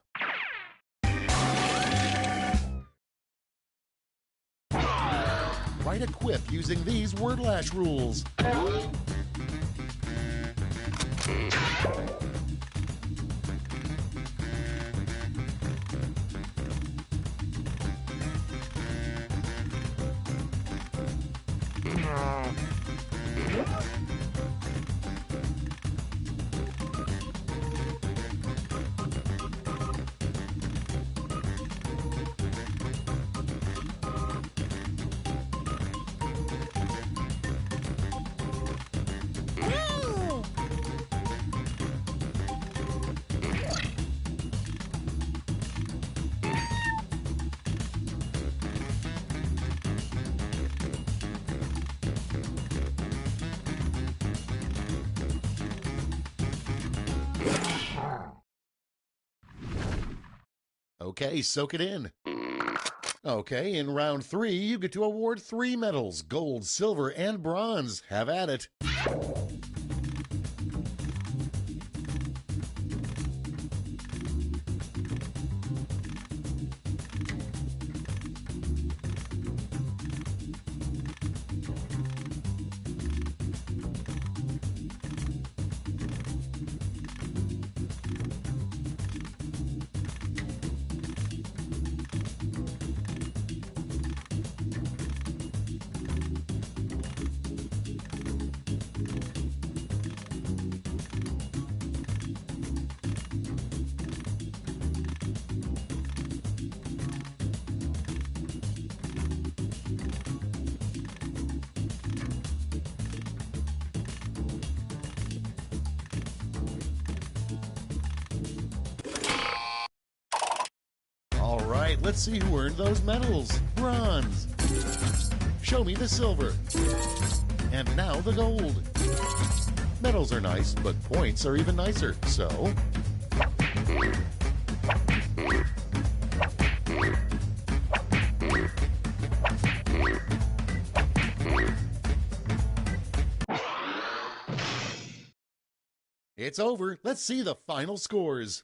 Write a quip using these word lash rules. Okay, soak it in. Okay, in round 3, you get to award 3 medals, gold, silver, and bronze. Have at it. right, let's see who earned those medals. Bronze. Show me the silver. And now the gold. Medals are nice, but points are even nicer. So, it's over. Let's see the final scores.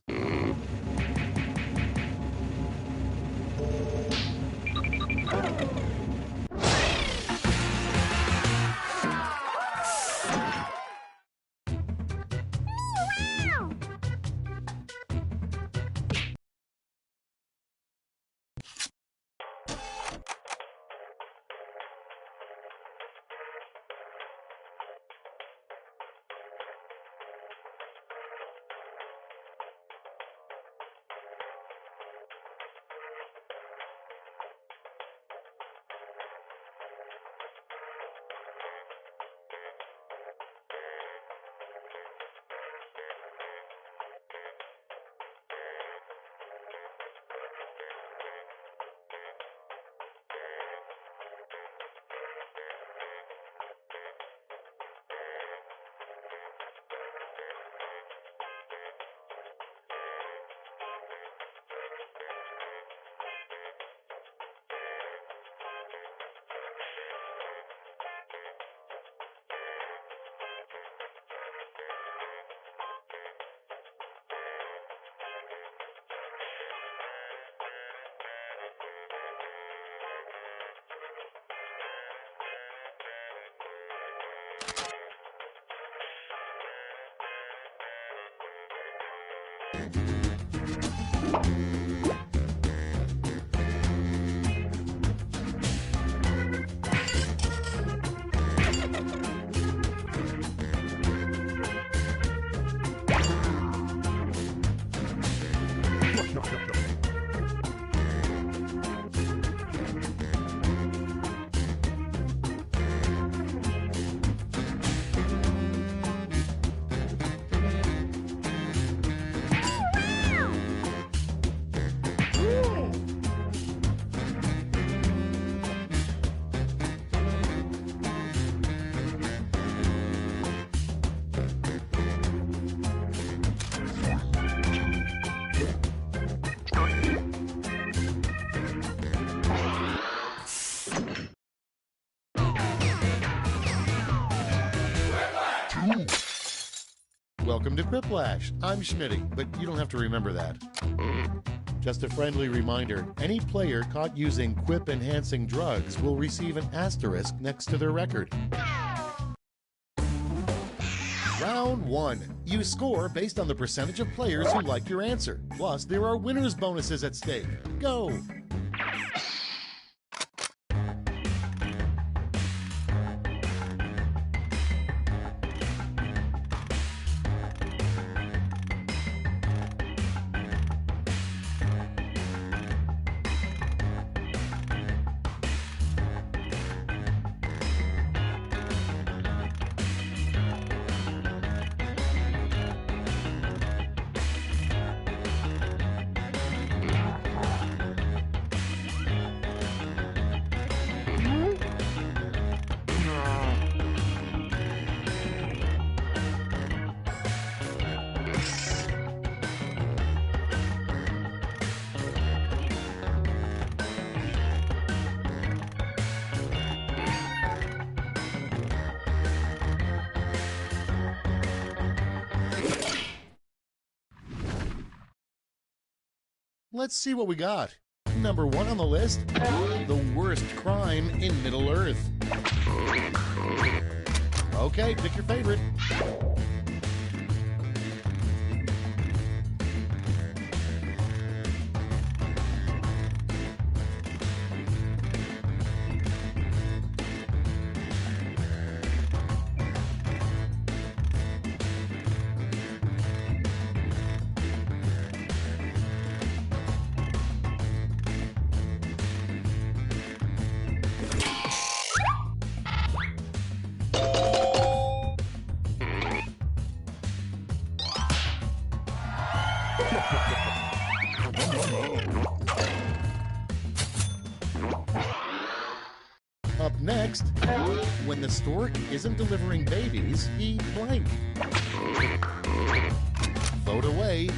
Welcome to Quiplash. I'm Schmitty, but you don't have to remember that. Just a friendly reminder, any player caught using quip-enhancing drugs will receive an asterisk next to their record. Round 1. You score based on the percentage of players who like your answer. Plus, there are winner's bonuses at stake. Go! Let's see what we got. Number 1 on the list, the worst crime in Middle-earth. Okay, pick your favorite. Up next, when the stork isn't delivering babies, he blank. Vote away.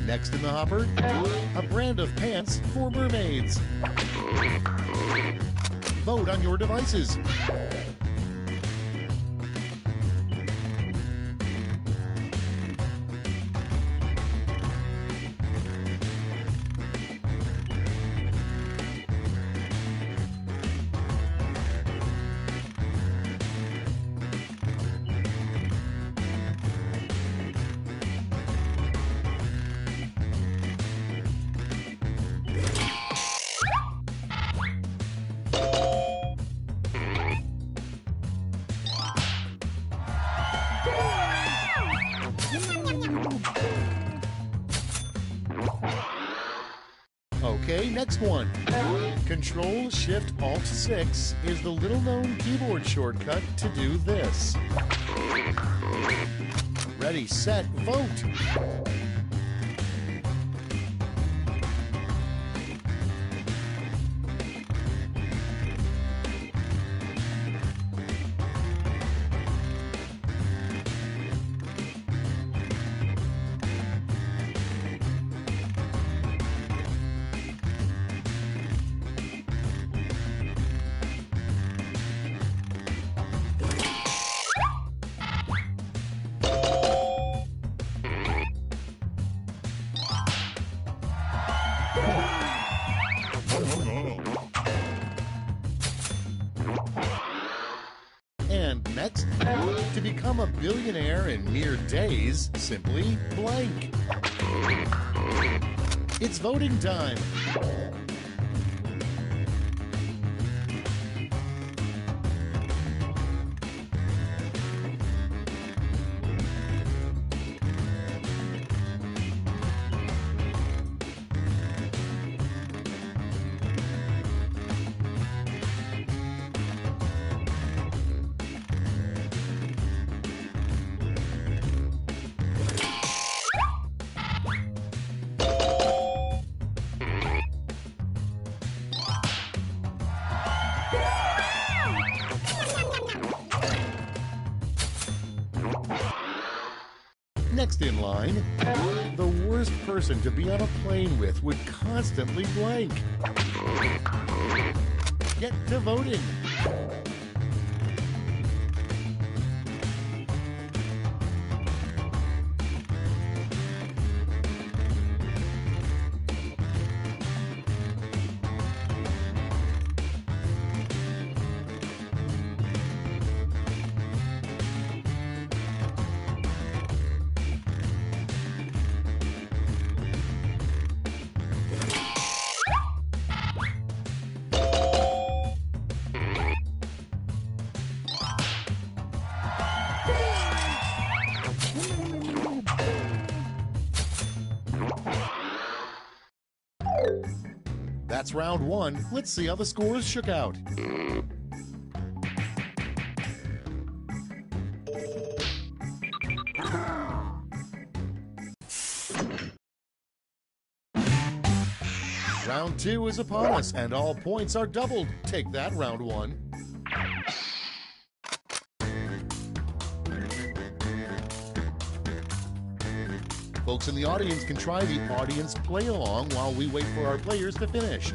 Next in the hopper, a brand of pants for mermaids. Vote on your devices. Okay, next one. Control-Shift-Alt-6 is the little-known keyboard shortcut to do this. Ready, set, vote! And next, to become a billionaire in mere days, simply blank. It's voting time. Next in line, the worst person to be on a plane with would constantly blank. Get to voting. That's round one. Let's see how the scores shook out. Round two is upon us, and all points are doubled. Take that, round one. Folks in the audience can try the audience play along while we wait for our players to finish.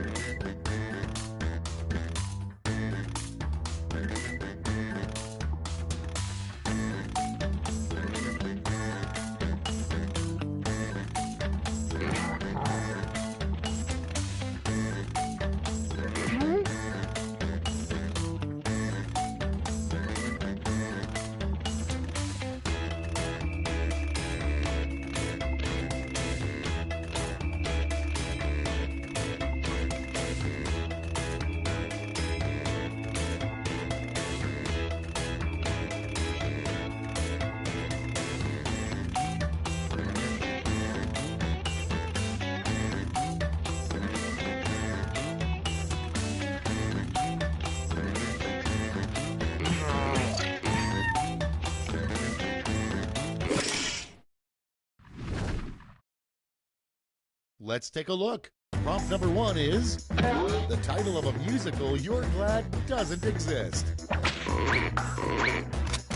Let's take a look. Prompt number 1 is the title of a musical you're glad doesn't exist.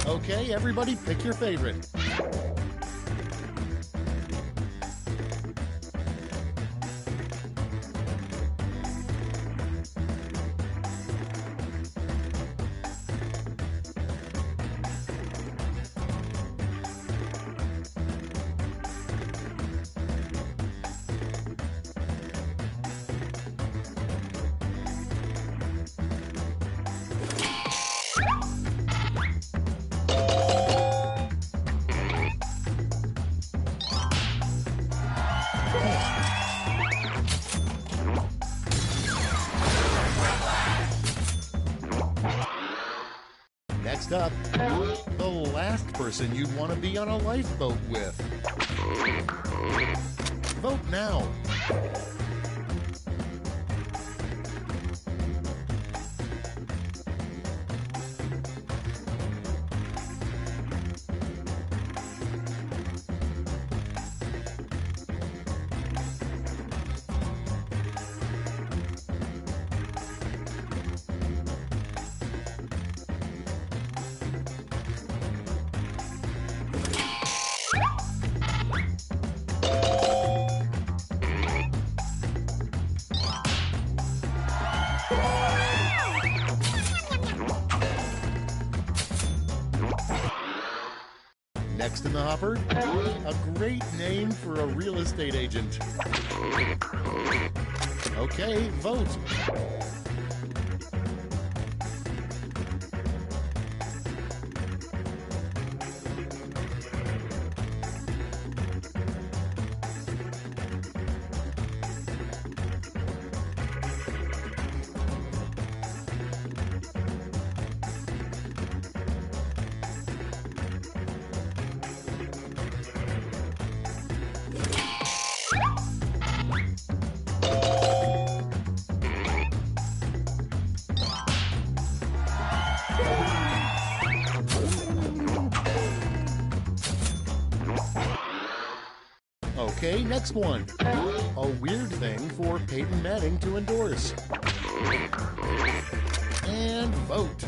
Okay, everybody pick your favorite. Next up, the last person you'd want to be on a lifeboat with. Vote now. Next in the hopper, a great name for a real estate agent. Okay, vote. Okay, next one. A weird thing for Peyton Manning to endorse. And vote.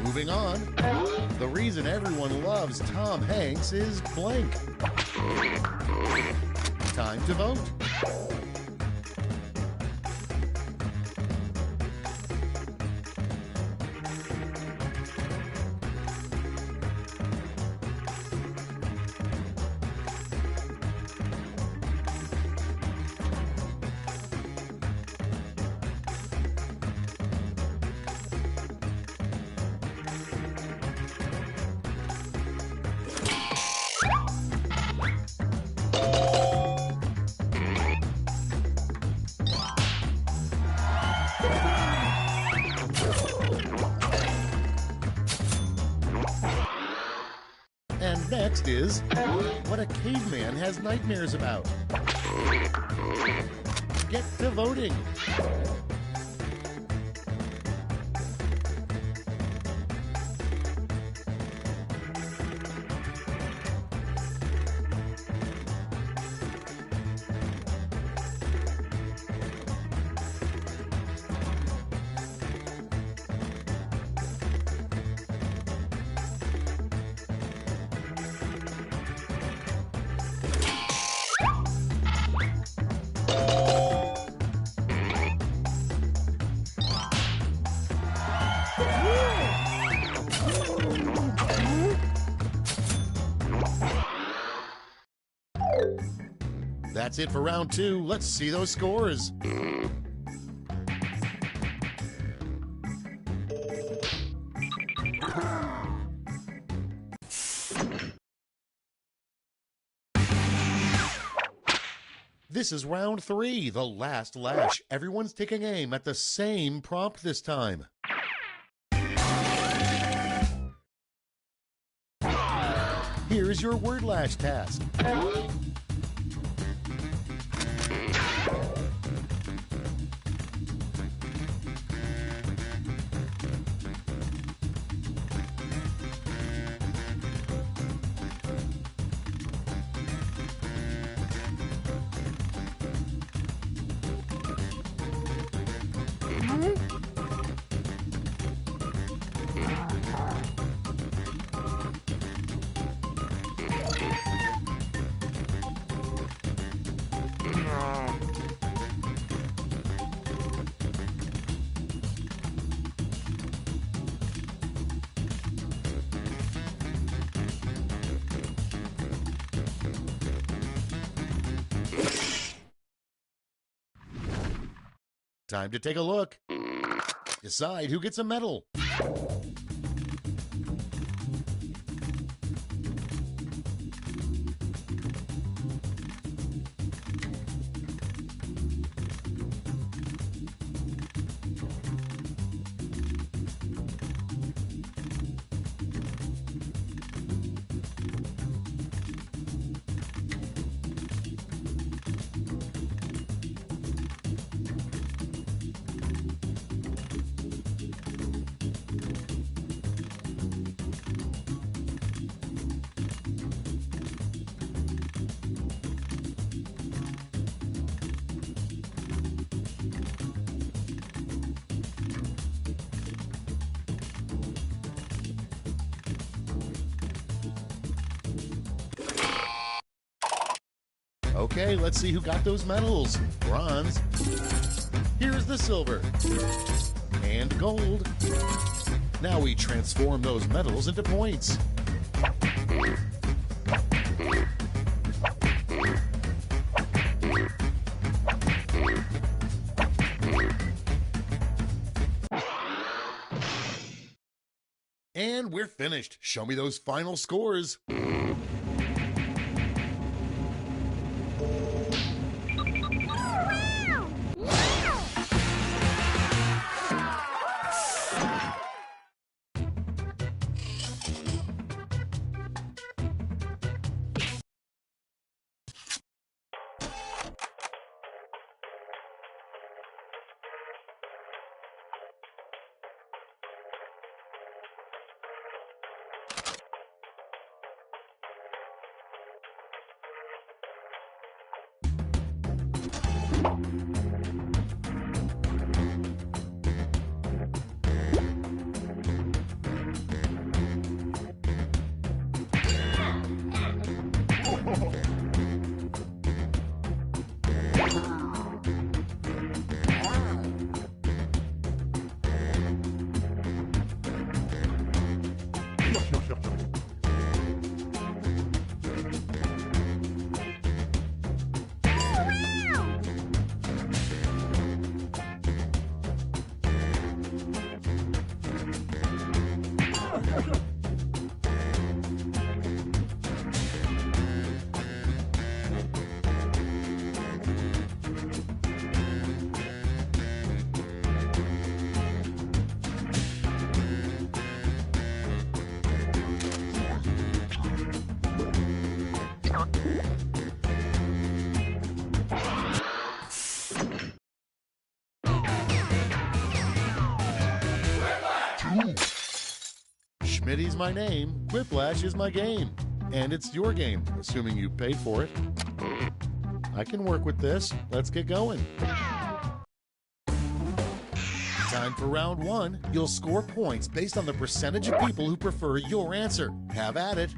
Moving on, the reason everyone loves Tom Hanks is blank. Time to vote. And next is what a caveman has nightmares about. Get to voting. That's it for round 2. Let's see those scores. This is round 3, the last lash. Everyone's taking aim at the same prompt this time. Here's your word lash task. Time to take a look. Decide who gets a medal. Okay, let's see who got those medals. Bronze. Here's the silver. And gold. Now we transform those medals into points. And we're finished. Show me those final scores. Schmitty's my name, Whiplash is my game. And it's your game, assuming you paid for it. I can work with this. Let's get going. Time for round 1. You'll score points based on the percentage of people who prefer your answer. Have at it.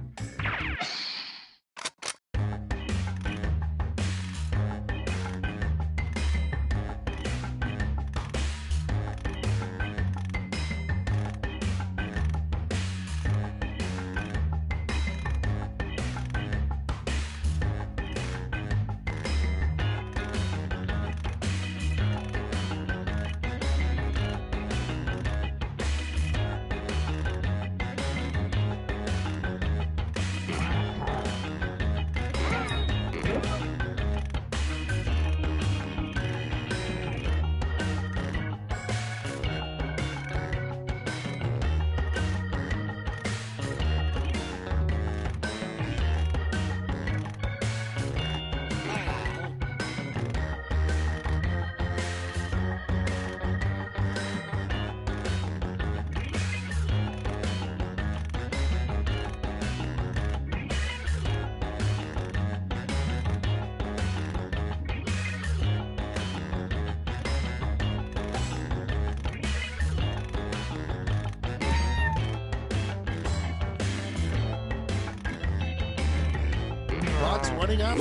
clock's running out.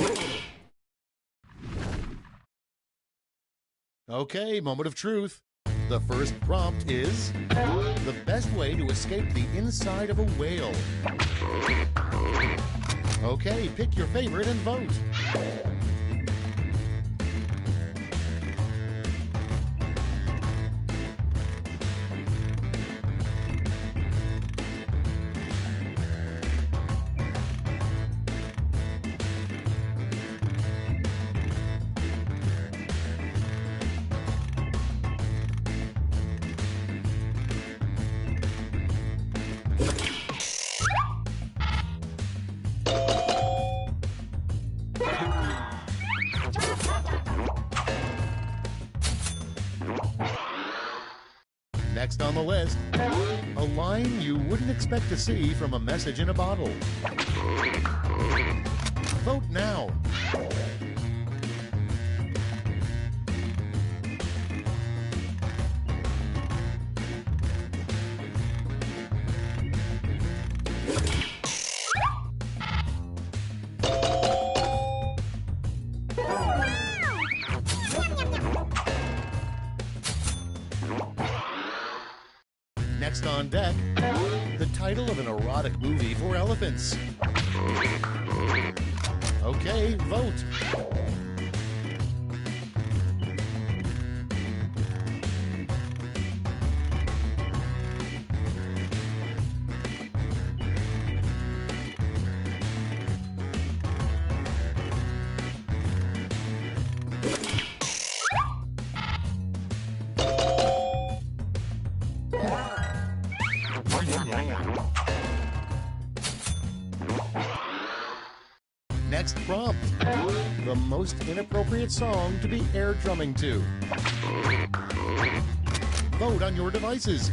Okay, moment of truth. The first prompt is the best way to escape the inside of a whale. Okay, pick your favorite and vote. Next on the list, a line you wouldn't expect to see from a message in a bottle. Vote now. Next on deck, the title of an erotic movie for elephants. Okay, vote. Next prompt, the most inappropriate song to be air drumming to. Vote on your devices.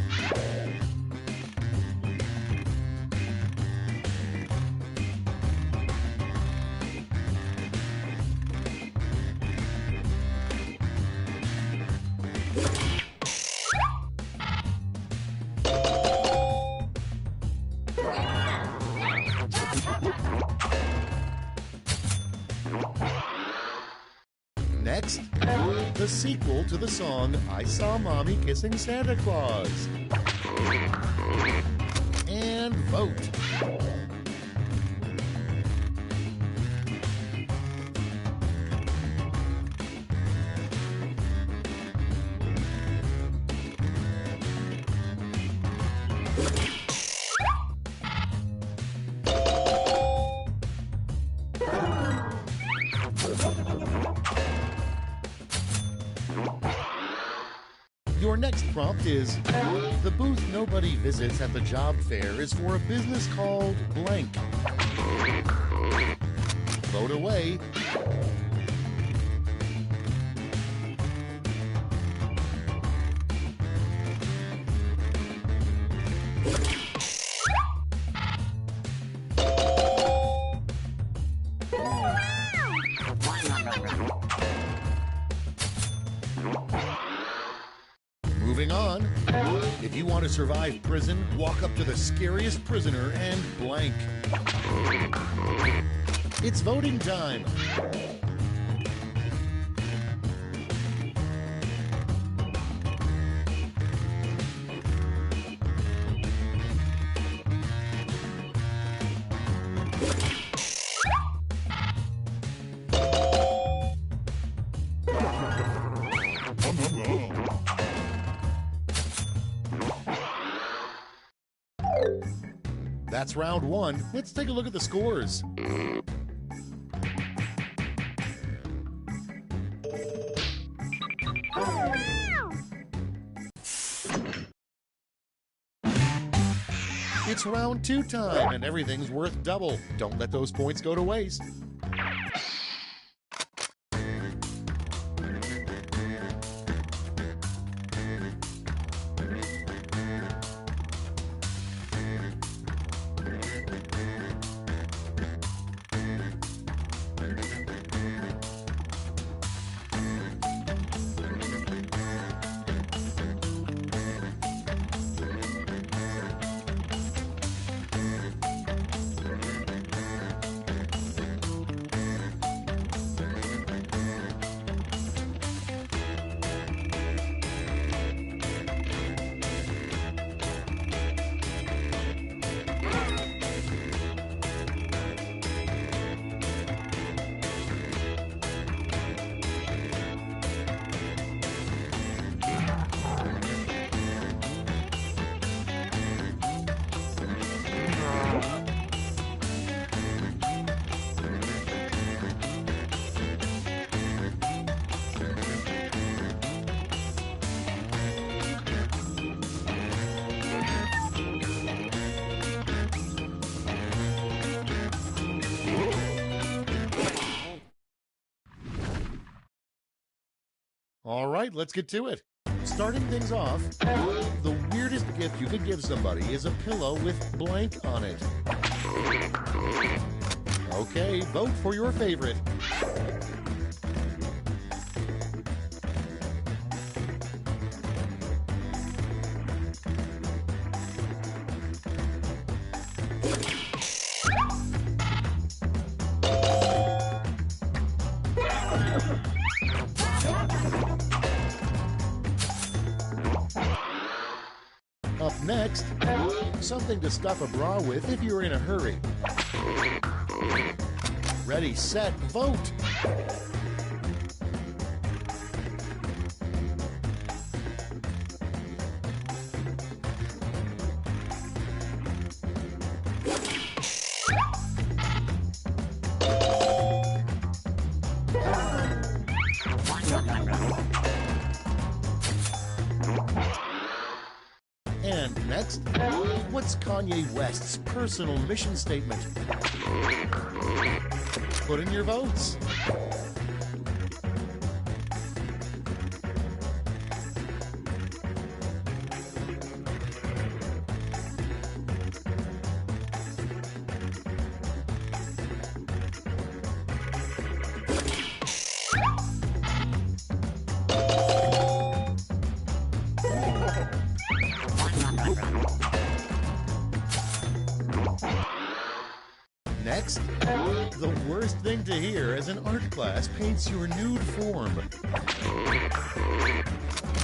Next, the sequel to the song I Saw Mommy Kissing Santa Claus. And vote. Your next prompt is, the booth nobody visits at the job fair is for a business called blank. Vote away. Moving on, if you want to survive prison, walk up to the scariest prisoner and blank. It's voting time. That's round one. Let's take a look at the scores. It's round two time, and everything's worth double. Don't let those points go to waste. All right, let's get to it. Starting things off, the weirdest gift you could give somebody is a pillow with blank on it. Okay, vote for your favorite. Up next, something to stuff a bra with if you're in a hurry. Ready, set, vote! And next, what's Kanye West's personal mission statement? Put in your votes. Next, the worst thing to hear as an art class paints your nude form.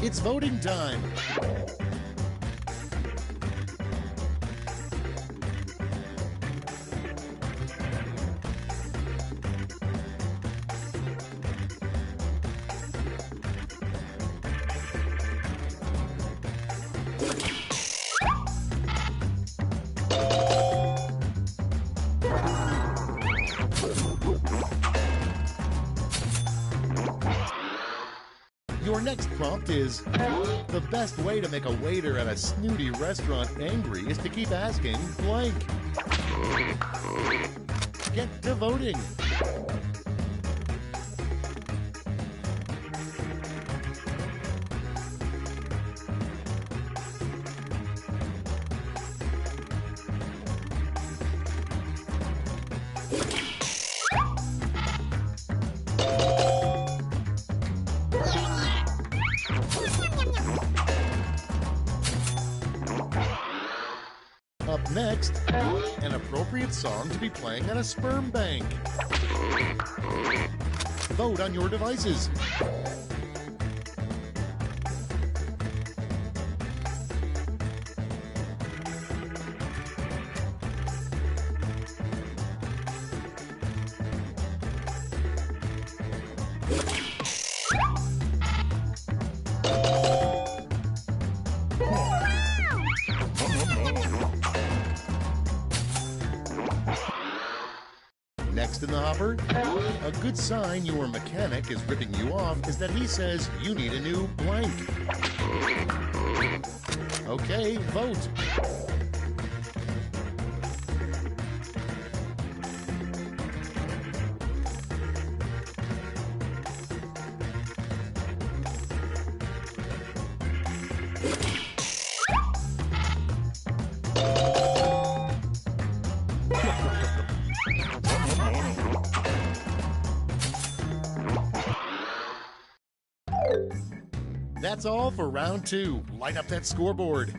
It's voting time. Your next prompt is, the best way to make a waiter at a snooty restaurant angry is to keep asking blank. Get to voting. Up next, an appropriate song to be playing at a sperm bank. Vote on your devices. Next in the hopper, a good sign your mechanic is ripping you off is that he says you need a new blank. Okay, vote. That's all for round 2. Light up that scoreboard.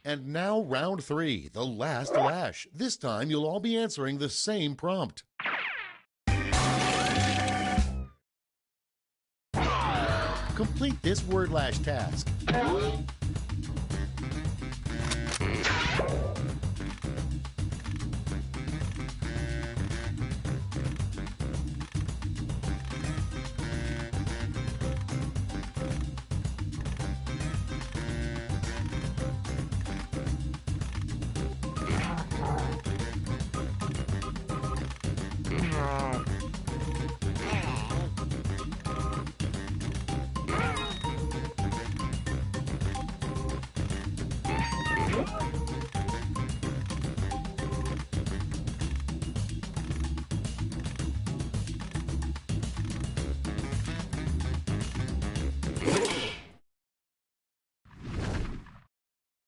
And now round 3, the last lash. This time you'll all be answering the same prompt. Complete this word lash task.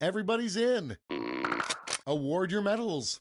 Everybody's in. Award your medals.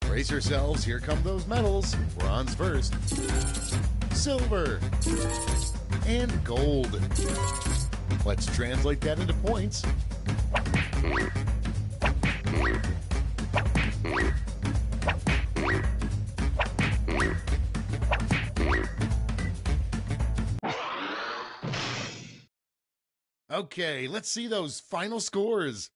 Brace yourselves, here come those medals. Bronze first, silver, and gold. Let's translate that into points. Okay, let's see those final scores.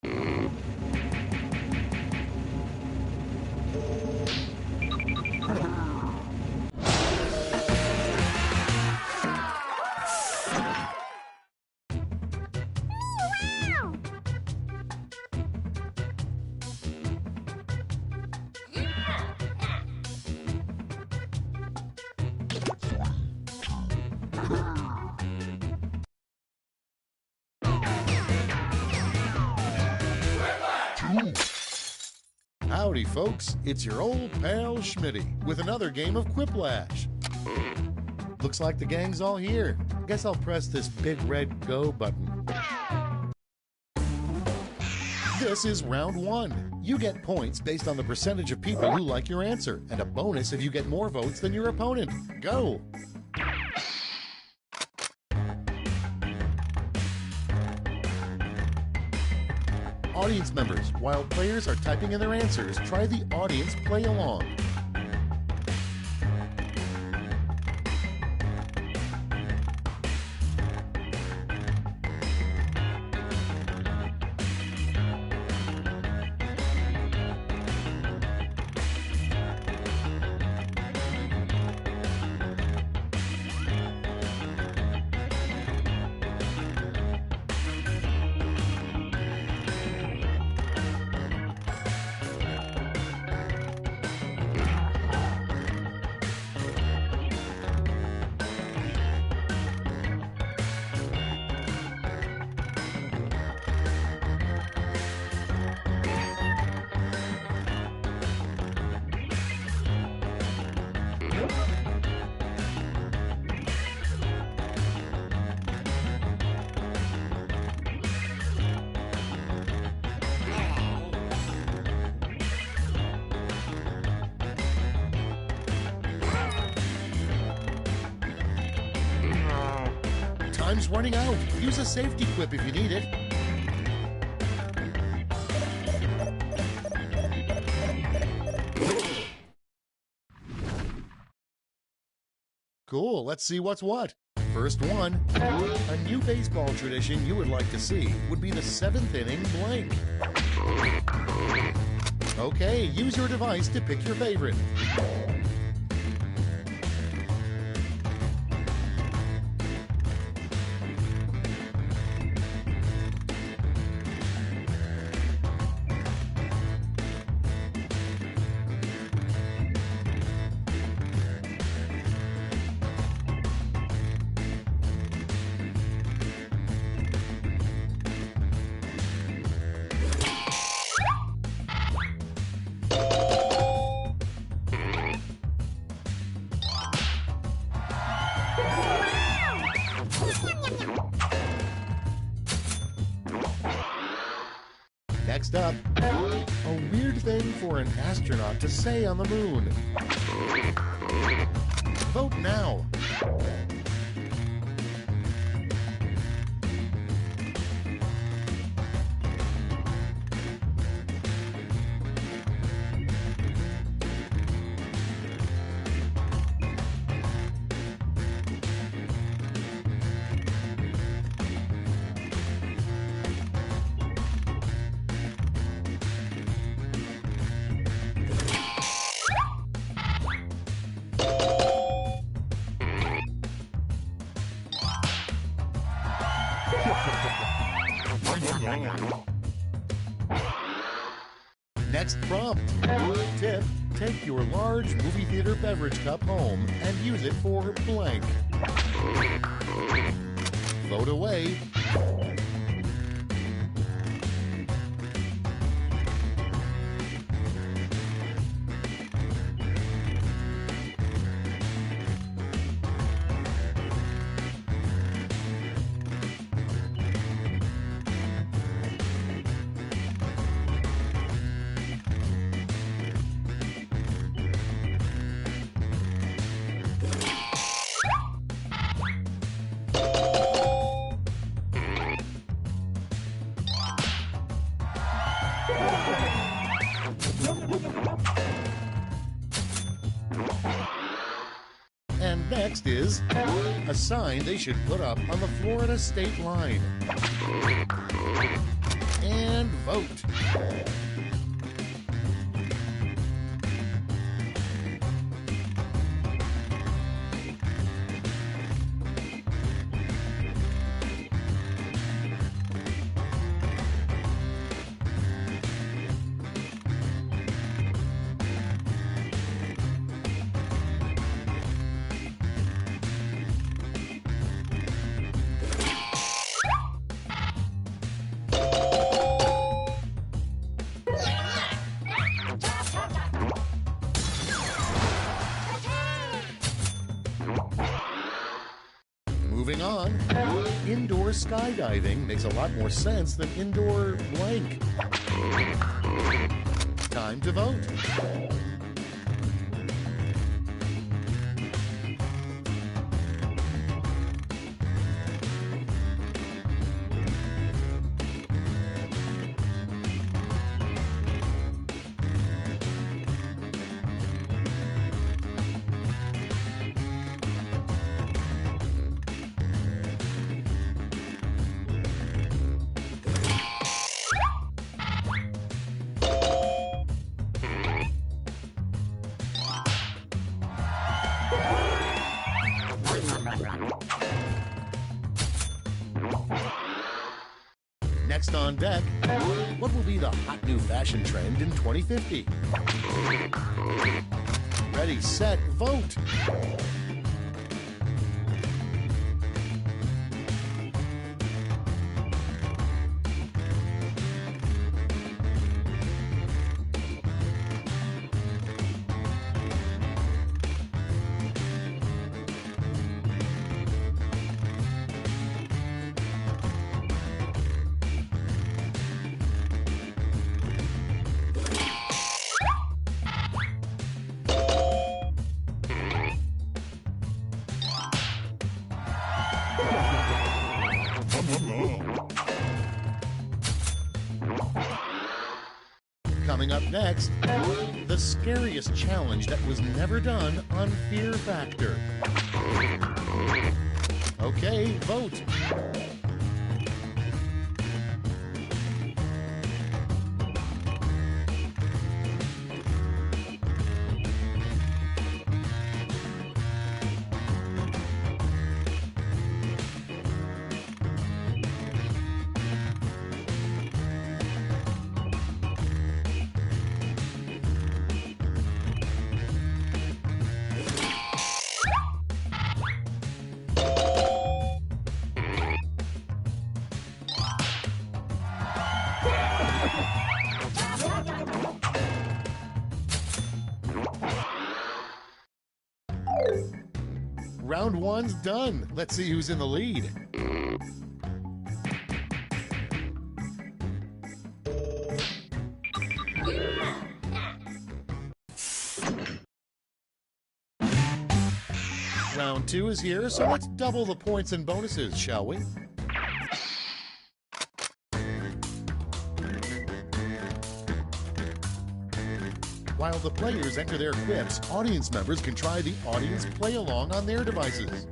Howdy, folks. It's your old pal Schmitty with another game of Quiplash. Looks like the gang's all here. Guess I'll press this big red go button. This is round one. You get points based on the percentage of people who like your answer, and a bonus if you get more votes than your opponent. Go! Audience members, while players are typing in their answers, try the audience play along. Time's running out. Use a safety quip if you need it. Cool, let's see what's what. First one, a new baseball tradition you would like to see would be the 7th inning blank. Okay, use your device to pick your favorite. Next up, a weird thing for an astronaut to say on the moon. Vote now. Next prompt. Tip, take your large movie theater beverage cup home and use it for blank. Vote away. And next is a sign they should put up on the Florida state line. And vote. Moving on, indoor skydiving makes a lot more sense than indoor blank. Time to vote. Next on deck, what will be the hot new fashion trend in 2050? Ready, set, vote! Coming up next, the scariest challenge that was never done on Fear Factor. Okay, vote. Round one's done. Let's see who's in the lead. Round two is here, so let's double the points and bonuses, shall we? While the players enter their quips, audience members can try the audience play-along on their devices.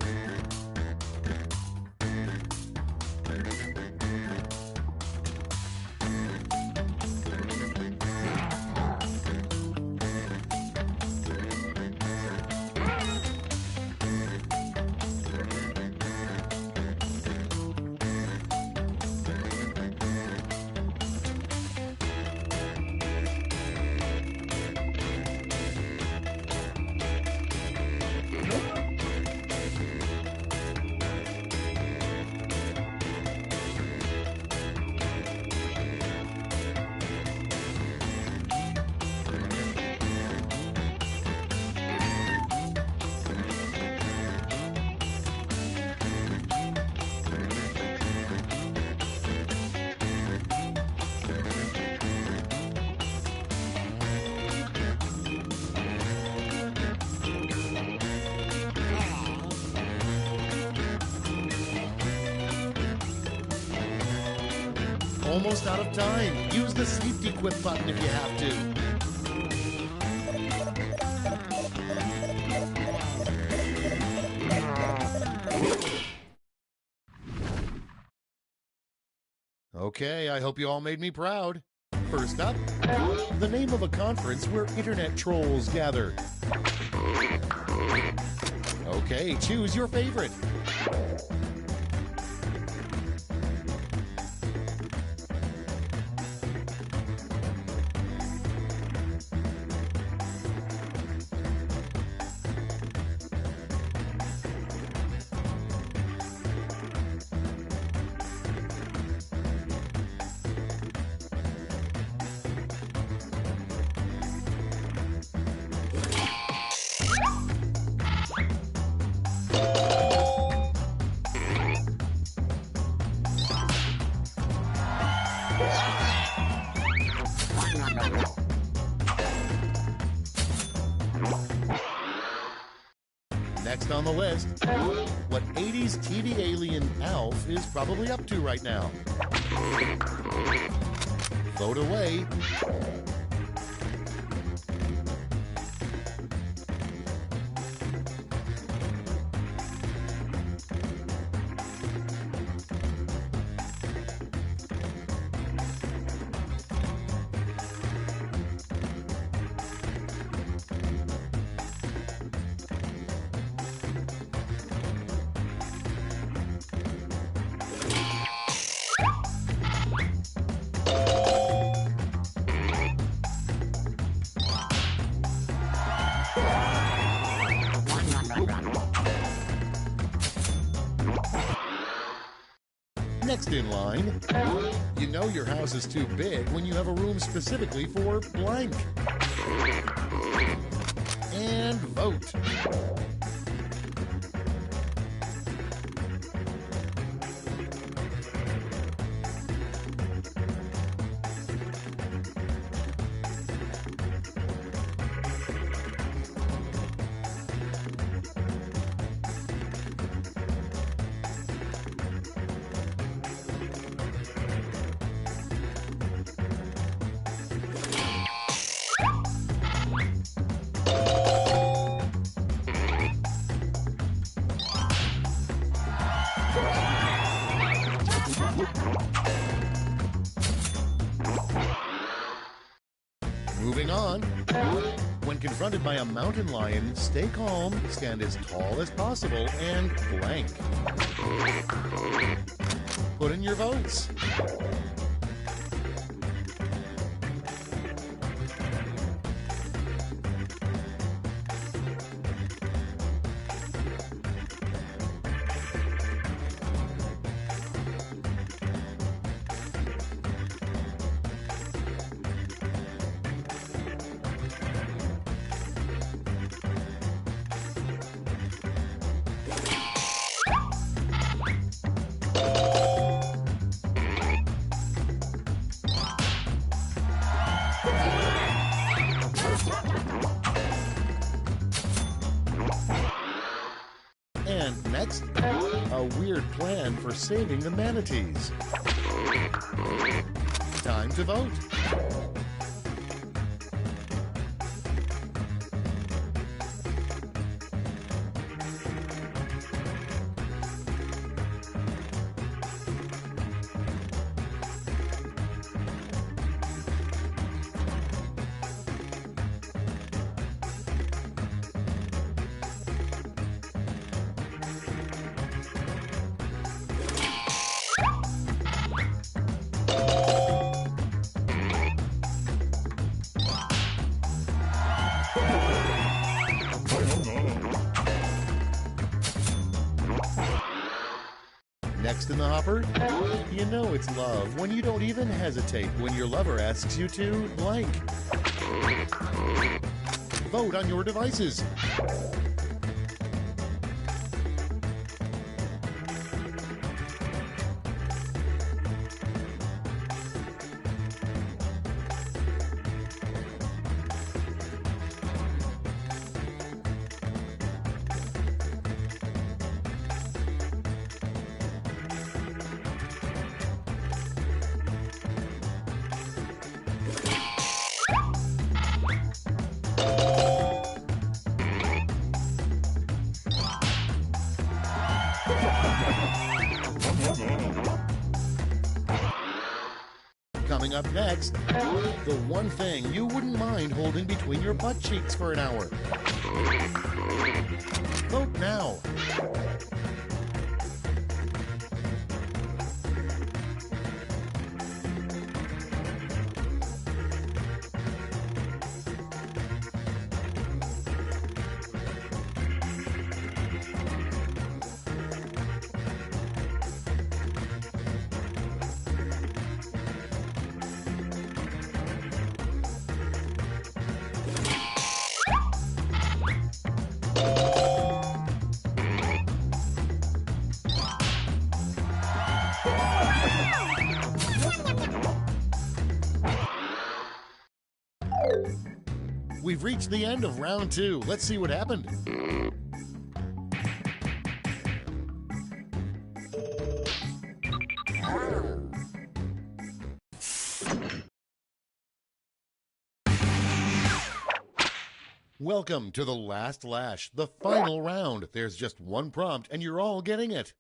almost out of time. Use the safety quit button if you have to. Okay, I hope you all made me proud. First up, the name of a conference where internet trolls gather. Okay, choose your favorite. Next on the list, what 80s TV alien Alf is probably up to right now. Vote away. Next in line, you know your house is too big when you have a room specifically for blank. And vote. Moving on. When confronted by a mountain lion, stay calm, stand as tall as possible, and blank. Put in your votes. And next, a weird plan for saving the manatees. Time to vote. Next in the hopper, you know it's love when you don't even hesitate when your lover asks you to blank. Vote on your devices. Coming up next, the one thing you wouldn't mind holding between your butt cheeks for an hour. Vote now. We've reached the end of round 2. Let's see what happened. Welcome to the last lash, the final round. There's just one prompt and you're all getting it.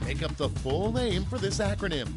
Make up the full name for this acronym.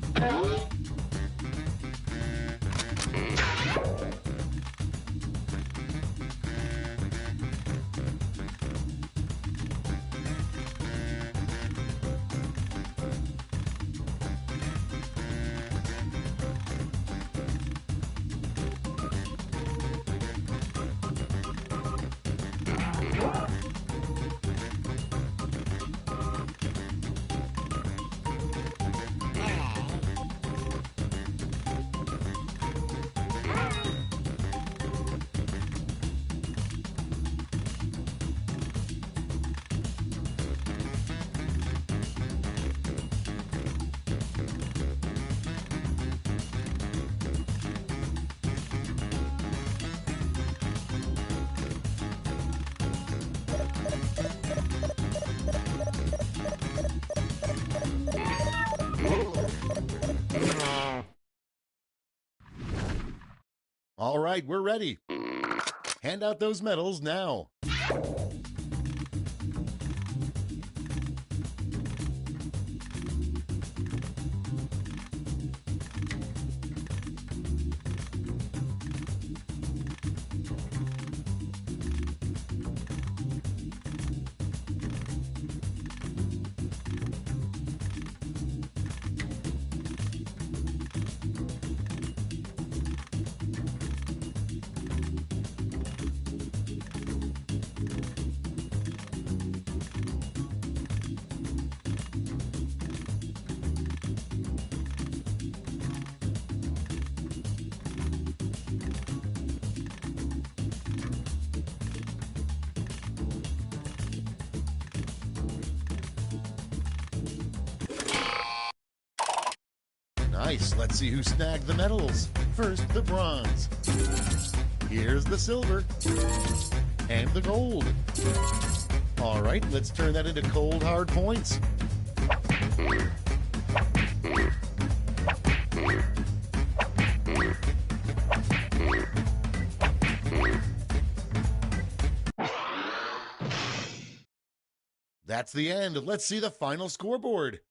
All right, we're ready. Hand out those medals now. Nice. Let's see who snagged the medals. First, the bronze. Here's the silver. And the gold. All right, let's turn that into cold, hard points. That's the end. Let's see the final scoreboard.